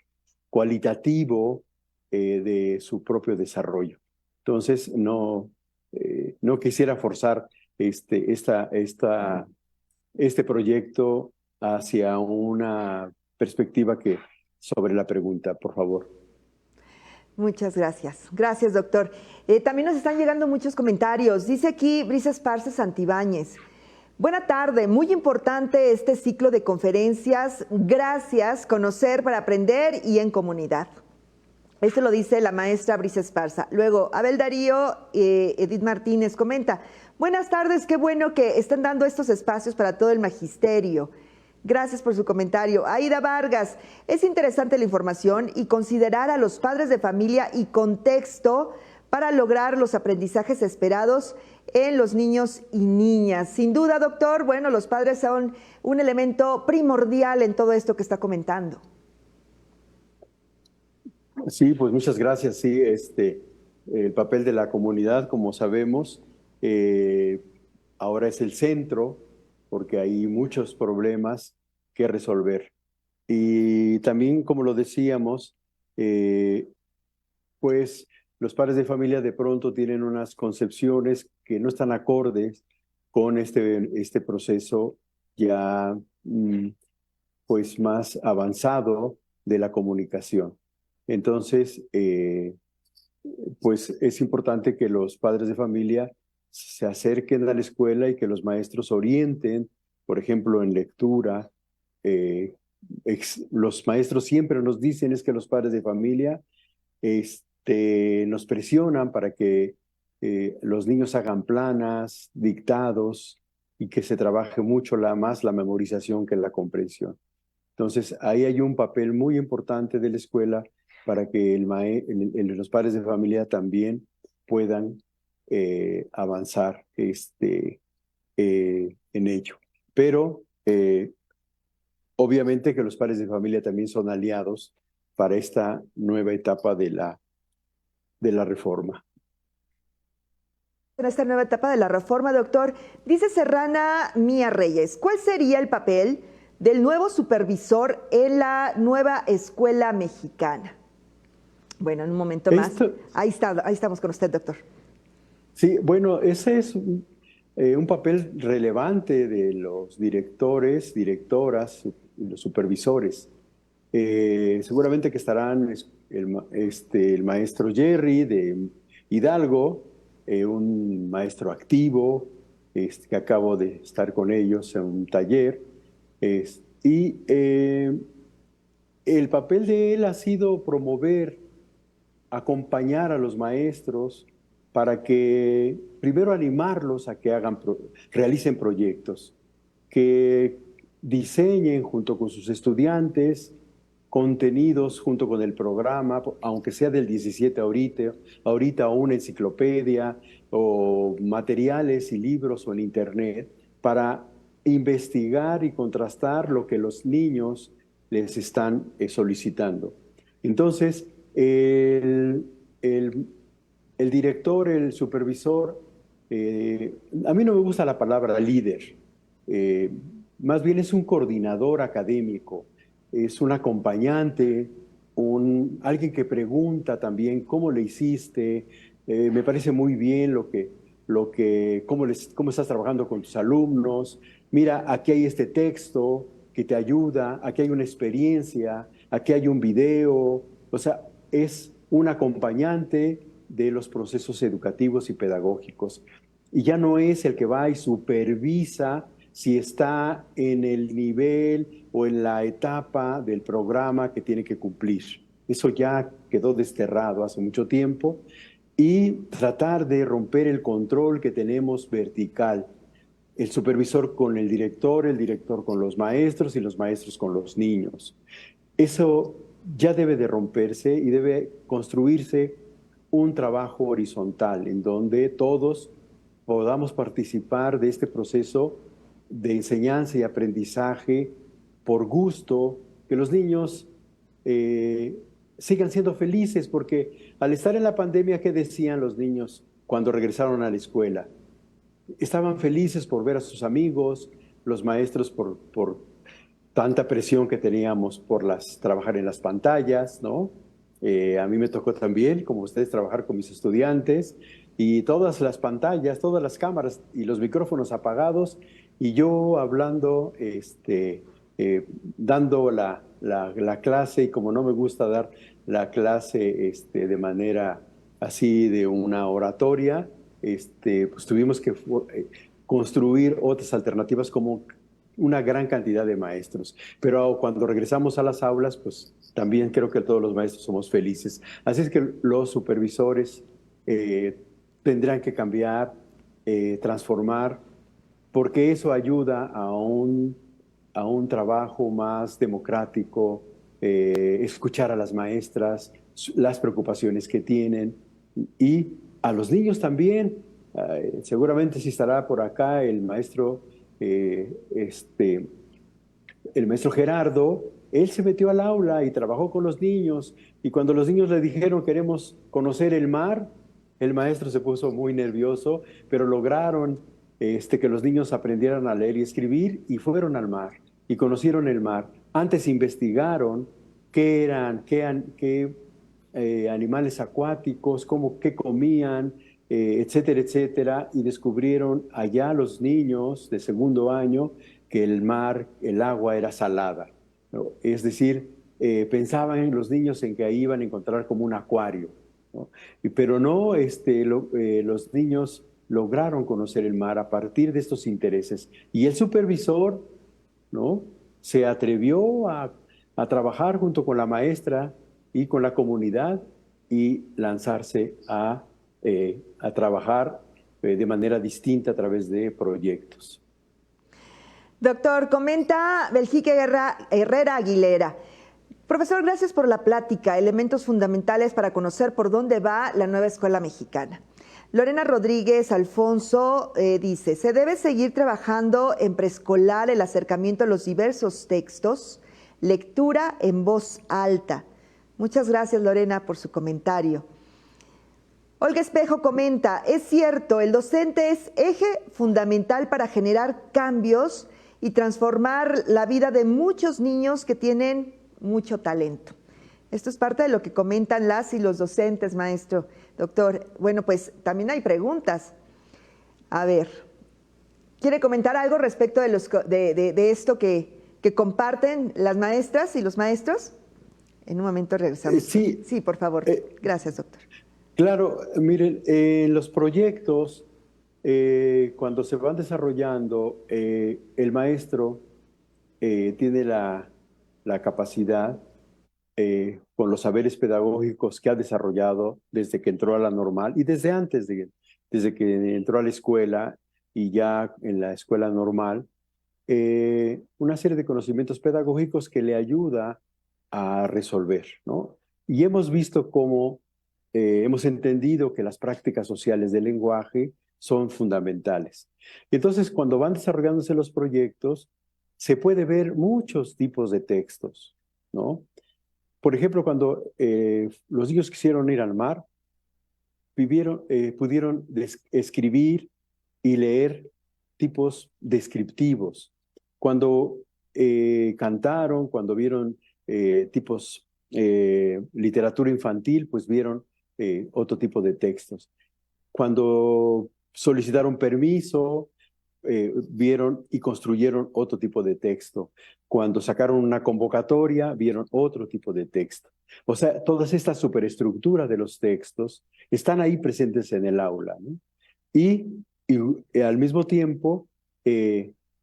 cualitativo de su propio desarrollo. Entonces, no quisiera forzar este proyecto hacia una perspectiva sobre la pregunta, por favor. Muchas gracias. Gracias, doctor. También nos están llegando muchos comentarios. Dice aquí Brisa Esparce Santibáñez. Buena tarde, muy importante este ciclo de conferencias. Gracias, conocer para aprender y en comunidad. Esto lo dice la maestra Brisa Esparza. Luego, Abel Darío, Edith Martínez comenta, buenas tardes, qué bueno que están dando estos espacios para todo el magisterio. Gracias por su comentario. Aida Vargas, es interesante la información y considerar a los padres de familia y contexto para lograr los aprendizajes esperados en los niños y niñas. Sin duda, doctor, bueno, los padres son un elemento primordial en todo esto que está comentando. Sí, pues muchas gracias. Sí, el papel de la comunidad, como sabemos, ahora es el centro, porque hay muchos problemas que resolver. Y también, como lo decíamos, pues los padres de familia de pronto tienen unas concepciones que no están acordes con este proceso ya pues más avanzado de la comunicación. Entonces, pues es importante que los padres de familia se acerquen a la escuela y que los maestros orienten, por ejemplo, en lectura. Los maestros siempre nos dicen es que los padres de familia nos presionan para que los niños hagan planas, dictados, y que se trabaje mucho más la memorización que la comprensión. Entonces, ahí hay un papel muy importante de la escuela para que los padres de familia también puedan avanzar en ello. Pero obviamente que los padres de familia también son aliados para esta nueva etapa de la reforma. En esta nueva etapa de la reforma, doctor, dice Serrana Mía Reyes, ¿cuál sería el papel del nuevo supervisor en la nueva escuela mexicana? Bueno, en un momento más. Ahí estamos con usted, doctor. Sí, bueno, ese es un papel relevante de los directores, directoras y los supervisores. Seguramente que estarán el maestro Jerry de Hidalgo, un maestro activo, que acabo de estar con ellos en un taller, y el papel de él ha sido promover, acompañar a los maestros para que, primero, animarlos a que realicen proyectos, que diseñen junto con sus estudiantes contenidos junto con el programa, aunque sea del 17 ahorita o una enciclopedia o materiales y libros o en internet, para investigar y contrastar lo que los niños les están solicitando. Entonces, el director, el supervisor, a mí no me gusta la palabra líder, más bien es un coordinador académico, es un acompañante, alguien que pregunta también cómo le hiciste, Me parece muy bien cómo estás trabajando con tus alumnos. Mira, aquí hay este texto que te ayuda, aquí hay una experiencia, aquí hay un video. O sea, es un acompañante de los procesos educativos y pedagógicos. Y ya no es el que va y supervisa si está en el nivel o en la etapa del programa que tiene que cumplir. Eso ya quedó desterrado hace mucho tiempo y tratar de romper el control que tenemos vertical. El supervisor con el director con los maestros y los maestros con los niños. Eso ya debe de romperse y debe construirse un trabajo horizontal en donde todos podamos participar de este proceso de enseñanza y aprendizaje por gusto, que los niños eh, sigan siendo felices, porque al estar en la pandemia, ¿qué decían los niños cuando regresaron a la escuela? Estaban felices por ver a sus amigos, los maestros por tanta presión que teníamos por trabajar en las pantallas, ¿no? A mí me tocó también, como ustedes, trabajar con mis estudiantes y todas las pantallas, todas las cámaras y los micrófonos apagados y yo hablando, dando la clase, y como no me gusta dar la clase de manera así de una oratoria, pues tuvimos que construir otras alternativas como una gran cantidad de maestros. Pero cuando regresamos a las aulas, pues también creo que todos los maestros somos felices. Así es que los supervisores tendrán que cambiar, transformar, porque eso ayuda a un trabajo más democrático, escuchar a las maestras, las preocupaciones que tienen y a los niños también. Seguramente si estará por acá eh, este, el maestro Gerardo. Él se metió al aula y trabajó con los niños, y cuando los niños le dijeron queremos conocer el mar, el maestro se puso muy nervioso, pero lograron que los niños aprendieran a leer y escribir y fueron al mar y conocieron el mar. Antes investigaron qué eran, qué animales acuáticos, qué comían, etcétera, etcétera, y descubrieron allá los niños de segundo año que el mar, el agua era salada, ¿no? Es decir, pensaban los niños en que ahí iban a encontrar como un acuario, ¿no? Pero no, los niños lograron conocer el mar a partir de estos intereses. Y el supervisor, ¿no?, se atrevió a trabajar junto con la maestra y con la comunidad y lanzarse a trabajar de manera distinta a través de proyectos. Doctor, comenta Belgique Herrera Aguilera. Profesor, gracias por la plática, elementos fundamentales para conocer por dónde va la nueva escuela mexicana. Lorena Rodríguez Alfonso dice, se debe seguir trabajando en preescolar el acercamiento a los diversos textos, lectura en voz alta. Muchas gracias, Lorena, por su comentario. Olga Espejo comenta, es cierto, el docente es eje fundamental para generar cambios y transformar la vida de muchos niños que tienen mucho talento. Esto es parte de lo que comentan las y los docentes, maestro. Doctor, bueno, pues también hay preguntas. A ver, ¿quiere comentar algo respecto de esto que comparten las maestras y los maestros? En un momento regresamos. Sí, por favor. Gracias, doctor. Claro, miren, los proyectos, cuando se van desarrollando, el maestro tiene la capacidad, con los saberes pedagógicos que ha desarrollado desde que entró a la normal y desde antes, desde que entró a la escuela y ya en la escuela normal, una serie de conocimientos pedagógicos que le ayuda a resolver, ¿no? Y hemos visto cómo hemos entendido que las prácticas sociales del lenguaje son fundamentales. Entonces, cuando van desarrollándose los proyectos, se puede ver muchos tipos de textos, ¿no? Por ejemplo, cuando los niños quisieron ir al mar, pudieron escribir y leer tipos descriptivos. Cuando cantaron, cuando vieron literatura infantil, pues vieron otro tipo de textos. Cuando solicitaron permiso, vieron y construyeron otro tipo de texto. Cuando sacaron una convocatoria, vieron otro tipo de texto. O sea, todas estas superestructuras de los textos están ahí presentes en el aula, ¿no? Y al mismo tiempo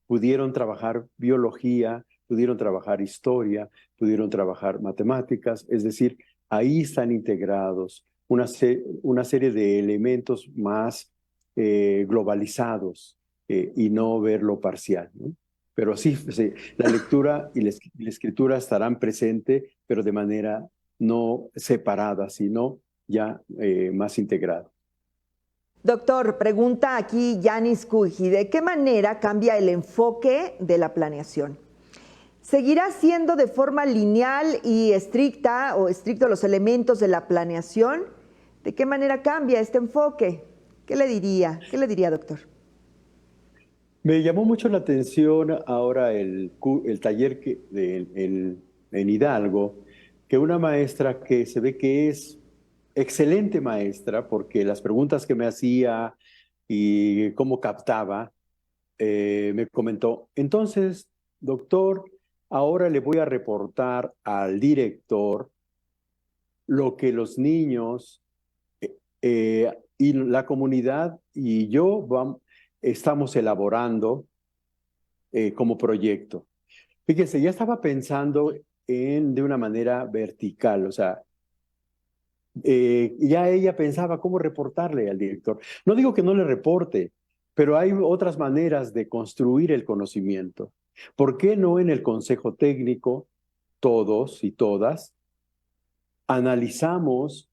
pudieron trabajar biología, pudieron trabajar historia, pudieron trabajar matemáticas, es decir, ahí están integrados una serie de elementos más globalizados y no verlo parcial, ¿no? Pero sí, la lectura y la escritura estarán presentes, pero de manera no separada, sino ya más integrada. Doctor, pregunta aquí Yanis Cuji, ¿de qué manera cambia el enfoque de la planeación? ¿Seguirá siendo de forma lineal y estricta o estricto los elementos de la planeación? ¿De qué manera cambia este enfoque? ¿Qué le diría? ¿Qué le diría, doctor? Me llamó mucho la atención ahora el taller en Hidalgo, que una maestra que se ve que es excelente maestra, porque las preguntas que me hacía y cómo captaba, me comentó, entonces, doctor, ahora le voy a reportar al director lo que los niños y la comunidad y yo estamos elaborando como proyecto. Fíjense, ya estaba pensando de una manera vertical, o sea, ya ella pensaba cómo reportarle al director. No digo que no le reporte, pero hay otras maneras de construir el conocimiento. ¿Por qué no en el consejo técnico, todos y todas, analizamos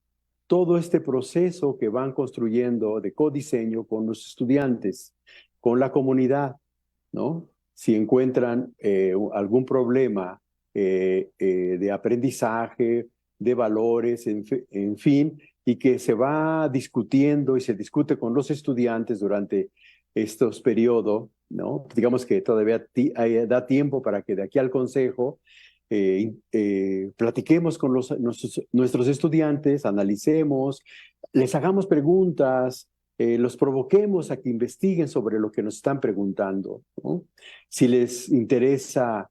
todo este proceso que van construyendo de codiseño con los estudiantes, con la comunidad, ¿no? Si encuentran algún problema de aprendizaje, de valores, en fin, y que se va discutiendo y se discute con los estudiantes durante estos periodos, ¿no? Digamos que todavía da tiempo para que de aquí al consejo platiquemos con nuestros estudiantes, analicemos, les hagamos preguntas, los provoquemos a que investiguen sobre lo que nos están preguntando, ¿no? Si les interesa,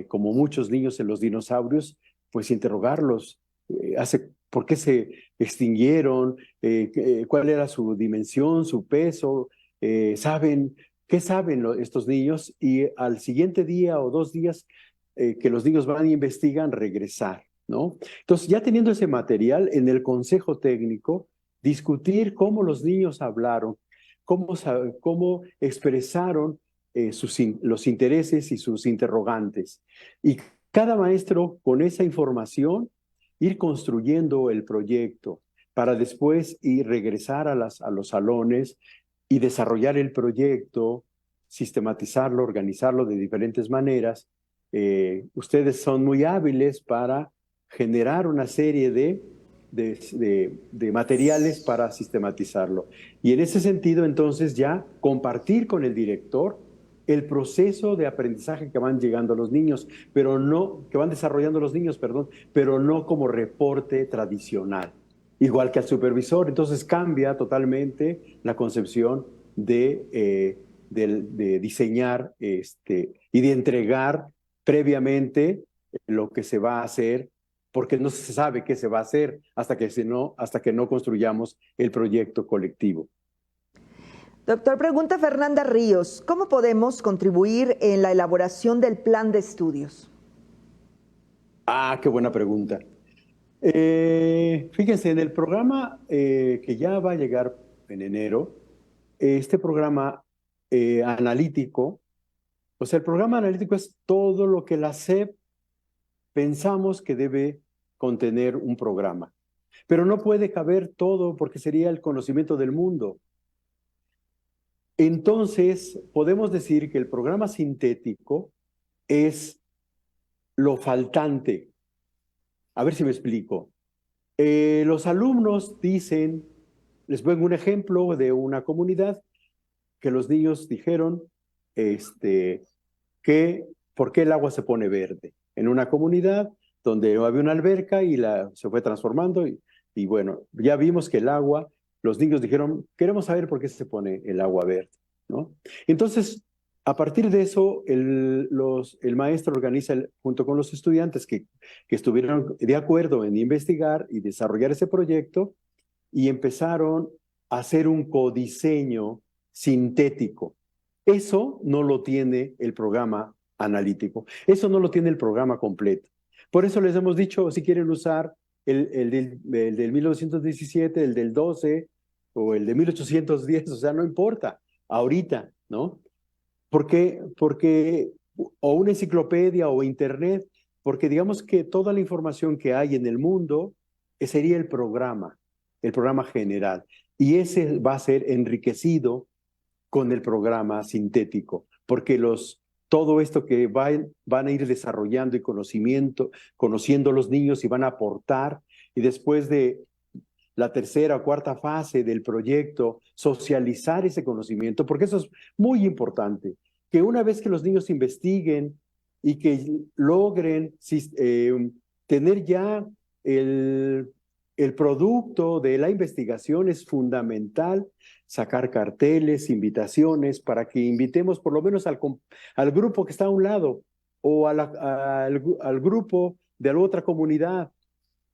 como muchos niños en los dinosaurios, pues interrogarlos, ¿por qué se extinguieron? ¿Cuál era su dimensión, su peso? ¿Qué saben estos niños? Y al siguiente día o 2 días que los niños van e investigan, regresar, ¿no? Entonces, ya teniendo ese material en el consejo técnico, discutir cómo los niños hablaron, cómo expresaron los intereses y sus interrogantes. Y cada maestro, con esa información, ir construyendo el proyecto para después ir regresar a los salones y desarrollar el proyecto, sistematizarlo, organizarlo de diferentes maneras. Ustedes son muy hábiles para generar una serie de materiales para sistematizarlo. Y en ese sentido, entonces, ya compartir con el director el proceso de aprendizaje que van llegando los niños, que van desarrollando los niños, perdón, pero no como reporte tradicional, igual que al supervisor. Entonces cambia totalmente la concepción de diseñar y de entregar previamente lo que se va a hacer, porque no se sabe qué se va a hacer hasta que no construyamos el proyecto colectivo. Doctor, pregunta Fernanda Ríos, ¿cómo podemos contribuir en la elaboración del plan de estudios? Ah, qué buena pregunta. Fíjense, en el programa que ya va a llegar en enero, este programa analítico, o sea, el programa analítico es todo lo que la SEP pensamos que debe contener un programa, pero no puede caber todo porque sería el conocimiento del mundo. Entonces, podemos decir que el programa sintético es lo faltante. A ver si me explico. Los alumnos dicen, les pongo un ejemplo de una comunidad que los niños dijeron que ¿por qué el agua se pone verde? En una comunidad donde había una alberca y se fue transformando Y bueno, ya vimos que el agua, los niños dijeron, queremos saber por qué se pone el agua verde, ¿no? Entonces, a partir de eso, el maestro organiza, junto con los estudiantes que estuvieron de acuerdo en investigar y desarrollar ese proyecto, y empezaron a hacer un codiseño sintético. Eso no lo tiene el programa analítico, eso no lo tiene el programa completo. Por eso les hemos dicho, si quieren usar el del 1917, el del 12 o el de 1810, o sea, no importa, ahorita, ¿no? ¿Por qué? Porque, o una enciclopedia o internet, porque digamos que toda la información que hay en el mundo sería el programa general, y ese va a ser enriquecido con el programa sintético, porque todo esto que van a ir desarrollando y conociendo los niños y van a aportar, y después de la tercera o cuarta fase del proyecto, socializar ese conocimiento, porque eso es muy importante, que una vez que los niños investiguen y que logren tener ya el producto de la investigación, es fundamental sacar carteles, invitaciones, para que invitemos por lo menos al grupo que está a un lado o al grupo de la otra comunidad,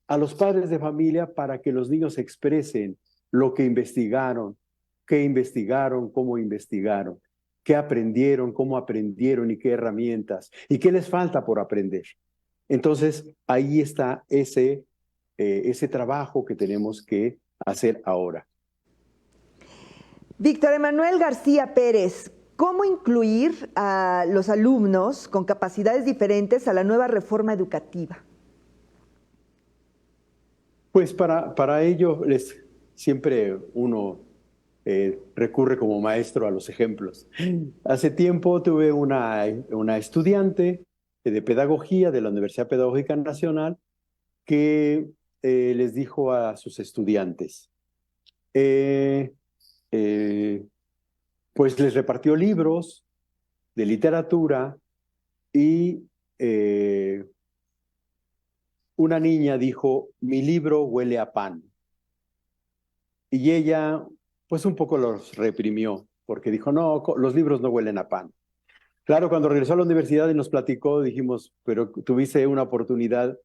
a los padres de familia, para que los niños expresen lo que investigaron, qué investigaron, cómo investigaron, qué aprendieron, cómo aprendieron y qué herramientas y qué les falta por aprender. Entonces, ahí está ese trabajo que tenemos que hacer ahora. Víctor Emanuel García Pérez, ¿cómo incluir a los alumnos con capacidades diferentes a la nueva reforma educativa? Pues para ello siempre uno recurre como maestro a los ejemplos. Hace tiempo tuve una estudiante de pedagogía de la Universidad Pedagógica Nacional que les dijo a sus estudiantes, eh, eh, pues les repartió libros de literatura y una niña dijo, mi libro huele a pan. Y ella, pues un poco los reprimió, porque dijo, no, los libros no huelen a pan. Claro, cuando regresó a la universidad y nos platicó, dijimos, pero tuviste una oportunidad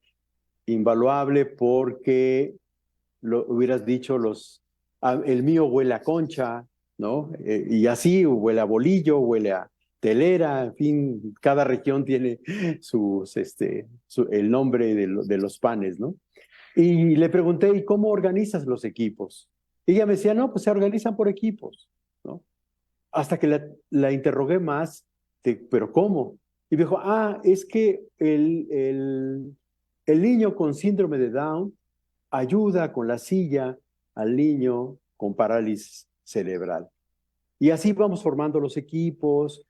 invaluable, porque lo hubieras dicho, el mío huele a concha, ¿no? Y así huele a bolillo, huele a telera, en fin, cada región tiene el nombre de los panes, ¿no? Y le pregunté, ¿y cómo organizas los equipos? Y ella me decía, no, pues se organizan por equipos, ¿no? Hasta que la interrogué más, ¿pero cómo? Y me dijo, es que el niño con síndrome de Down ayuda con la silla al niño con parálisis cerebral. Y así vamos formando los equipos.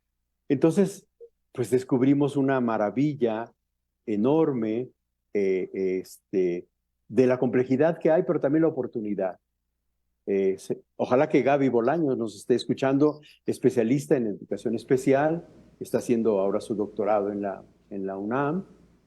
Entonces, pues descubrimos una maravilla enorme de la complejidad que hay, pero también la oportunidad. Ojalá que Gaby Bolaños nos esté escuchando, especialista en educación especial, está haciendo ahora su doctorado en la UNAM.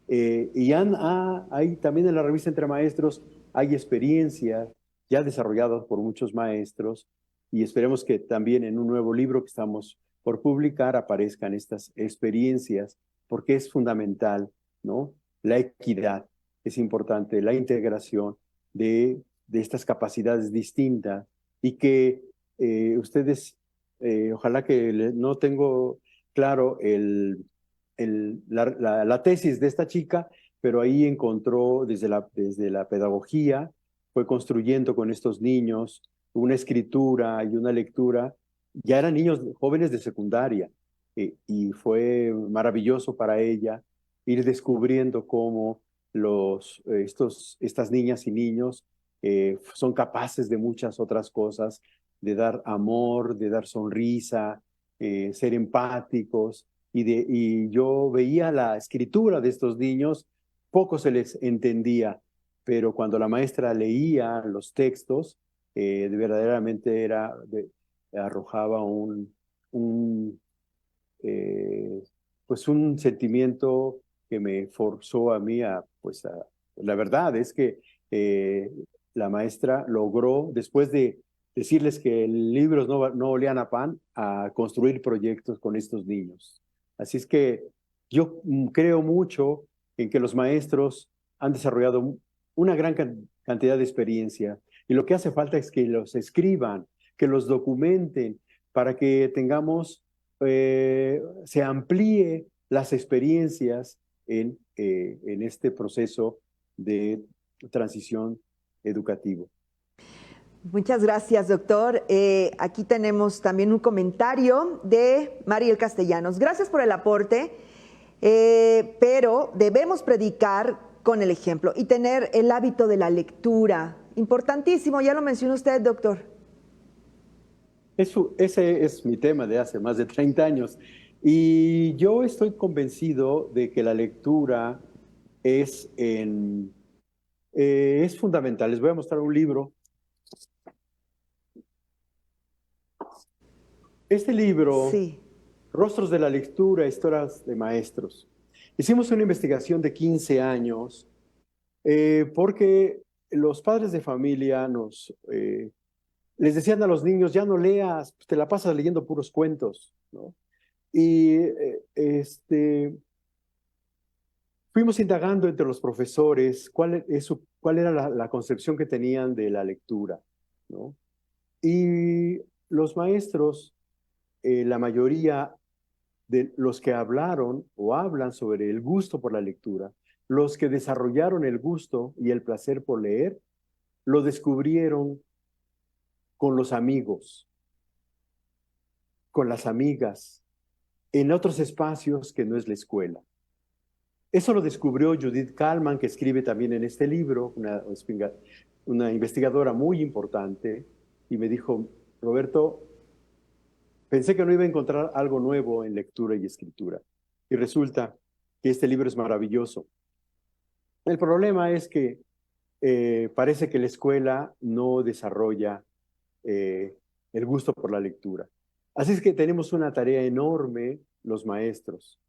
Y hay también en la revista Entre Maestros, hay experiencias ya desarrolladas por muchos maestros, y esperemos que también en un nuevo libro que estamos por publicar aparezcan estas experiencias, porque es fundamental, ¿no? La equidad es importante, la integración de estas capacidades distintas, y que ustedes, ojalá que no tengo claro la tesis de esta chica, pero ahí encontró desde la pedagogía, fue construyendo con estos niños una escritura y una lectura. Ya eran niños jóvenes de secundaria, y fue maravilloso para ella ir descubriendo cómo estas niñas y niños son capaces de muchas otras cosas, de dar amor, de dar sonrisa, ser empáticos. Y yo veía la escritura de estos niños, poco se les entendía, pero cuando la maestra leía los textos, verdaderamente arrojaba eh, pues un sentimiento que me forzó a mí la verdad es que la maestra logró, después de decirles que libros no olían a pan, a construir proyectos con estos niños. Así es que yo creo mucho en que los maestros han desarrollado una gran cantidad de experiencia y lo que hace falta es que los escriban, que los documenten para que tengamos, se amplíe las experiencias en este proceso de transición educativo. Muchas gracias, doctor. Aquí tenemos también un comentario de Mariel Castellanos. Gracias por el aporte, pero debemos predicar con el ejemplo y tener el hábito de la lectura. Importantísimo, ya lo mencionó usted, doctor. Ese es mi tema de hace más de 30 años. Y yo estoy convencido de que la lectura es fundamental. Les voy a mostrar un libro. Este libro, Sí. Rostros de la Lectura, Historias de Maestros. Hicimos una investigación de 15 años porque los padres de familia les decían a los niños, ya no leas, te la pasas leyendo puros cuentos, ¿no? Y fuimos indagando entre los profesores cuál era la concepción que tenían de la lectura, ¿no? Y los maestros, la mayoría de los que hablaron o hablan sobre el gusto por la lectura, los que desarrollaron el gusto y el placer por leer, lo descubrieron con los amigos, con las amigas, en otros espacios que no es la escuela. Eso lo descubrió Judith Kallman, que escribe también en este libro, una investigadora muy importante, y me dijo, Roberto, pensé que no iba a encontrar algo nuevo en lectura y escritura. Y resulta que este libro es maravilloso. El problema es que parece que la escuela no desarrolla el gusto por la lectura. Así es que tenemos una tarea enorme, los maestros,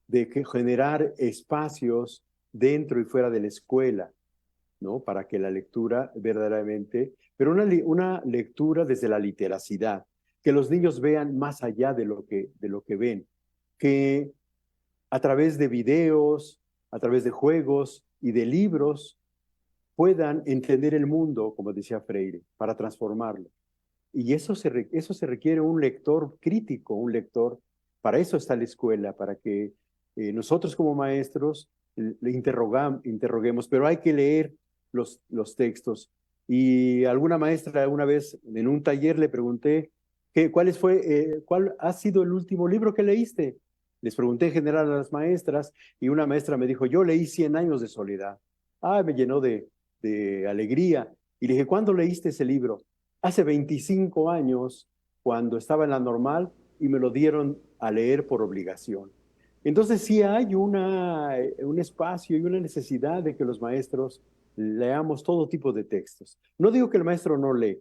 de generar espacios dentro y fuera de la escuela, ¿no? Para que la lectura verdaderamente, pero una lectura desde la literacidad, que los niños vean más allá de lo que ven, que a través de videos, a través de juegos y de libros puedan entender el mundo, como decía Freire, para transformarlo. Y eso se requiere un lector crítico, un lector, para eso está la escuela, para que nosotros como maestros le interroguemos, pero hay que leer los textos. Y alguna maestra una vez en un taller le pregunté, ¿cuál ha sido el último libro que leíste? Les pregunté en general a las maestras y una maestra me dijo, yo leí 100 años de soledad. Me llenó de alegría. Y le dije, ¿cuándo leíste ese libro? Hace 25 años, cuando estaba en la normal y me lo dieron a leer por obligación. Entonces sí hay un espacio y una necesidad de que los maestros leamos todo tipo de textos. No digo que el maestro no lee.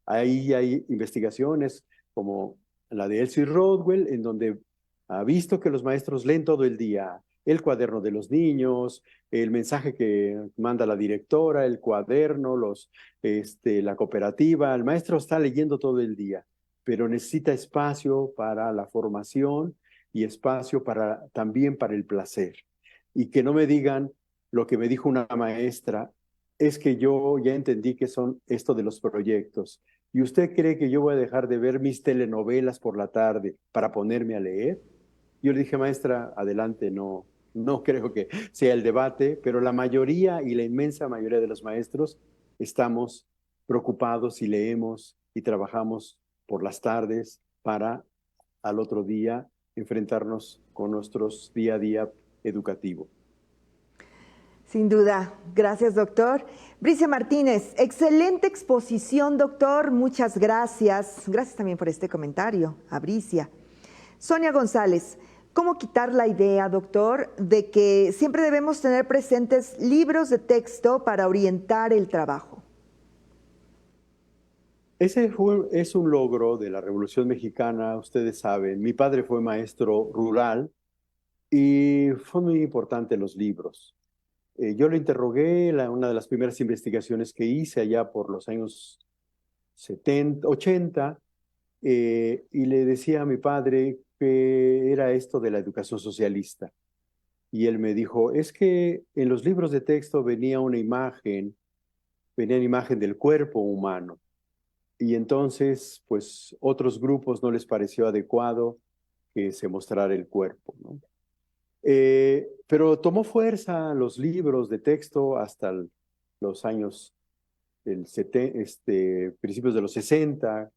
Ahí hay investigaciones como la de Elsie Rodwell, en donde ha visto que los maestros leen todo el día el cuaderno de los niños, el mensaje que manda la directora, el cuaderno, la cooperativa. El maestro está leyendo todo el día, pero necesita espacio para la formación y espacio también para el placer. Y que no me digan lo que me dijo una maestra, es que yo ya entendí que son esto de los proyectos. ¿Y usted cree que yo voy a dejar de ver mis telenovelas por la tarde para ponerme a leer? Yo le dije, maestra, adelante, no creo que sea el debate, pero la mayoría y la inmensa mayoría de los maestros estamos preocupados y leemos y trabajamos por las tardes para al otro día enfrentarnos con nuestros día a día educativo. Sin duda. Gracias, doctor. Bricia Martínez, excelente exposición, doctor. Muchas gracias. Gracias también por este comentario a Bricia. Sonia González, ¿cómo quitar la idea, doctor, de que siempre debemos tener presentes libros de texto para orientar el trabajo? Ese es un logro de la Revolución Mexicana, ustedes saben. Mi padre fue maestro rural y fue muy importante los libros. yo lo interrogué, una de las primeras investigaciones que hice allá por los años 70, 80, y le decía a mi padre que era esto de la educación socialista. Y él me dijo, es que en los libros de texto venía una imagen del cuerpo humano. Y entonces, pues, otros grupos no les pareció adecuado que se mostrara el cuerpo, ¿no? Pero tomó fuerza los libros de texto hasta los años, principios de los 60,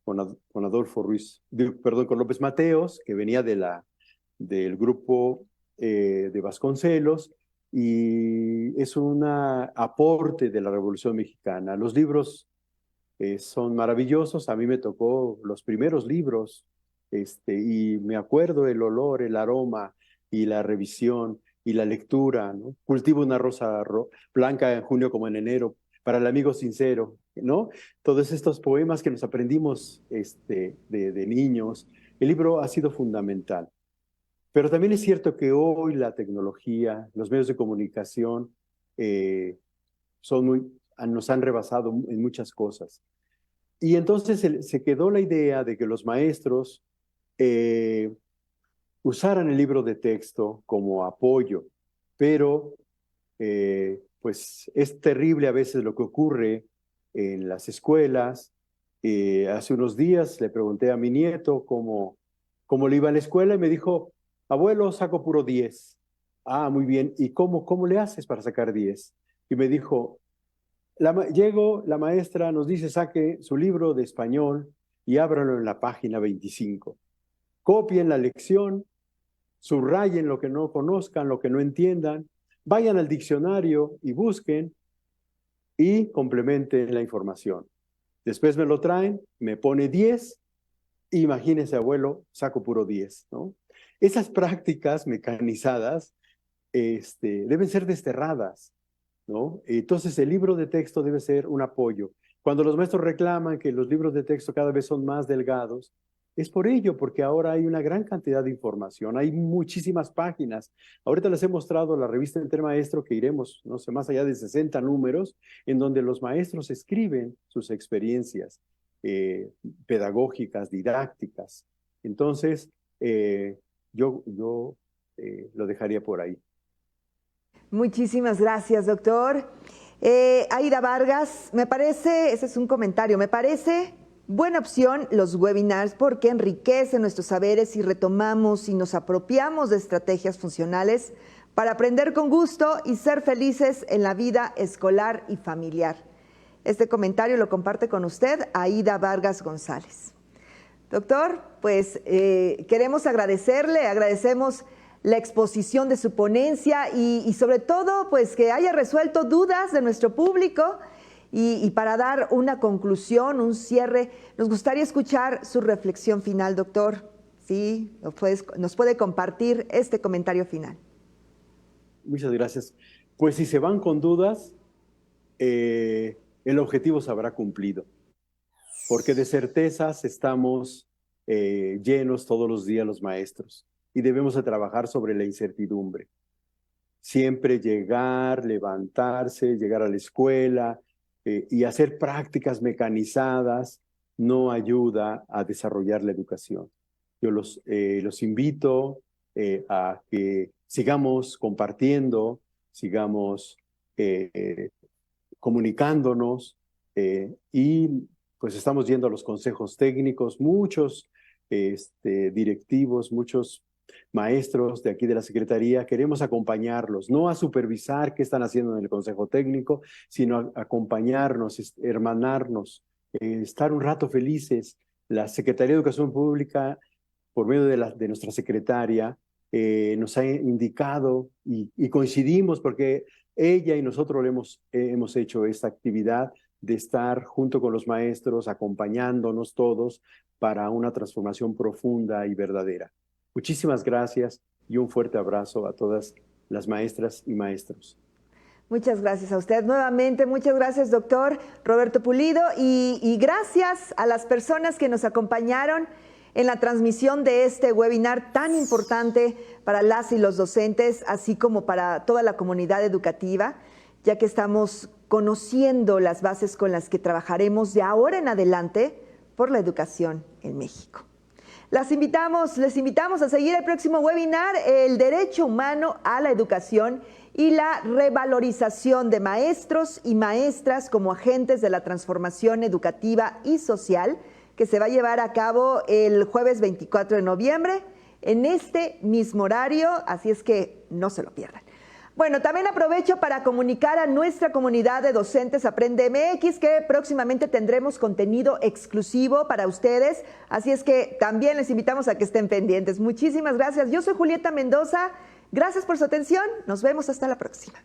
con Adolfo Ruiz, perdón, con López Mateos, que venía del grupo de Vasconcelos, y es un aporte de la Revolución Mexicana. Los libros son maravillosos. A mí me tocó los primeros libros, y me acuerdo el olor, el aroma y la revisión y la lectura, ¿no? Cultivo una rosa blanca en junio como en enero, para el amigo sincero, ¿no? Todos estos poemas que nos aprendimos de niños. El libro ha sido fundamental. Pero también es cierto que hoy la tecnología, los medios de comunicación nos han rebasado en muchas cosas. Y entonces se quedó la idea de que los maestros usaran el libro de texto como apoyo, pero pues es terrible a veces lo que ocurre en las escuelas. Hace unos días le pregunté a mi nieto cómo le iba a la escuela y me dijo, abuelo, saco puro 10. Ah, muy bien. ¿Y cómo le haces para sacar 10? Y me dijo, la maestra nos dice, saque su libro de español y ábralo en la página 25. Copien la lección, subrayen lo que no conozcan, lo que no entiendan, vayan al diccionario y busquen y complementen la información. Después me lo traen, me pone 10, imagínese, abuelo, saco puro 10, ¿no? Esas prácticas mecanizadas deben ser desterradas, ¿no? Entonces el libro de texto debe ser un apoyo. Cuando los maestros reclaman que los libros de texto cada vez son más delgados, es por ello, porque ahora hay una gran cantidad de información, hay muchísimas páginas. Ahorita les he mostrado la revista Intermaestro, que iremos, no sé, más allá de 60 números, en donde los maestros escriben sus experiencias pedagógicas, didácticas. Entonces, yo lo dejaría por ahí. Muchísimas gracias, doctor. Aida Vargas, me parece, ese es un comentario, me parece buena opción los webinars porque enriquecen nuestros saberes y retomamos y nos apropiamos de estrategias funcionales para aprender con gusto y ser felices en la vida escolar y familiar. Este comentario lo comparte con usted Aida Vargas González. Doctor, pues queremos agradecemos la exposición de su ponencia y sobre todo pues que haya resuelto dudas de nuestro público y para dar una conclusión, un cierre, nos gustaría escuchar su reflexión final, doctor. Sí, nos puede compartir este comentario final. Muchas gracias. Pues si se van con dudas, el objetivo se habrá cumplido, porque de certezas estamos llenos todos los días los maestros y debemos de trabajar sobre la incertidumbre. Siempre llegar, levantarse, llegar a la escuela y hacer prácticas mecanizadas no ayuda a desarrollar la educación. Yo los invito a que sigamos compartiendo, sigamos comunicándonos y pues estamos yendo a los consejos técnicos, muchos directivos, muchos maestros de aquí de la Secretaría, queremos acompañarlos, no a supervisar qué están haciendo en el Consejo Técnico, sino a acompañarnos, hermanarnos, estar un rato felices. La Secretaría de Educación Pública, por medio de nuestra secretaria, nos ha indicado y coincidimos porque ella y nosotros hemos hecho esta actividad de estar junto con los maestros, acompañándonos todos para una transformación profunda y verdadera. Muchísimas gracias y un fuerte abrazo a todas las maestras y maestros. Muchas gracias a usted nuevamente, muchas gracias doctor Roberto Pulido y gracias a las personas que nos acompañaron en la transmisión de este webinar tan importante para las y los docentes, así como para toda la comunidad educativa, ya que estamos conociendo las bases con las que trabajaremos de ahora en adelante por la educación en México. Les invitamos a seguir el próximo webinar, el derecho humano a la educación y la revalorización de maestros y maestras como agentes de la transformación educativa y social, que se va a llevar a cabo el jueves 24 de noviembre en este mismo horario, así es que no se lo pierdan. Bueno, también aprovecho para comunicar a nuestra comunidad de docentes Aprende MX que próximamente tendremos contenido exclusivo para ustedes, así es que también les invitamos a que estén pendientes. Muchísimas gracias. Yo soy Julieta Mendoza. Gracias por su atención. Nos vemos hasta la próxima.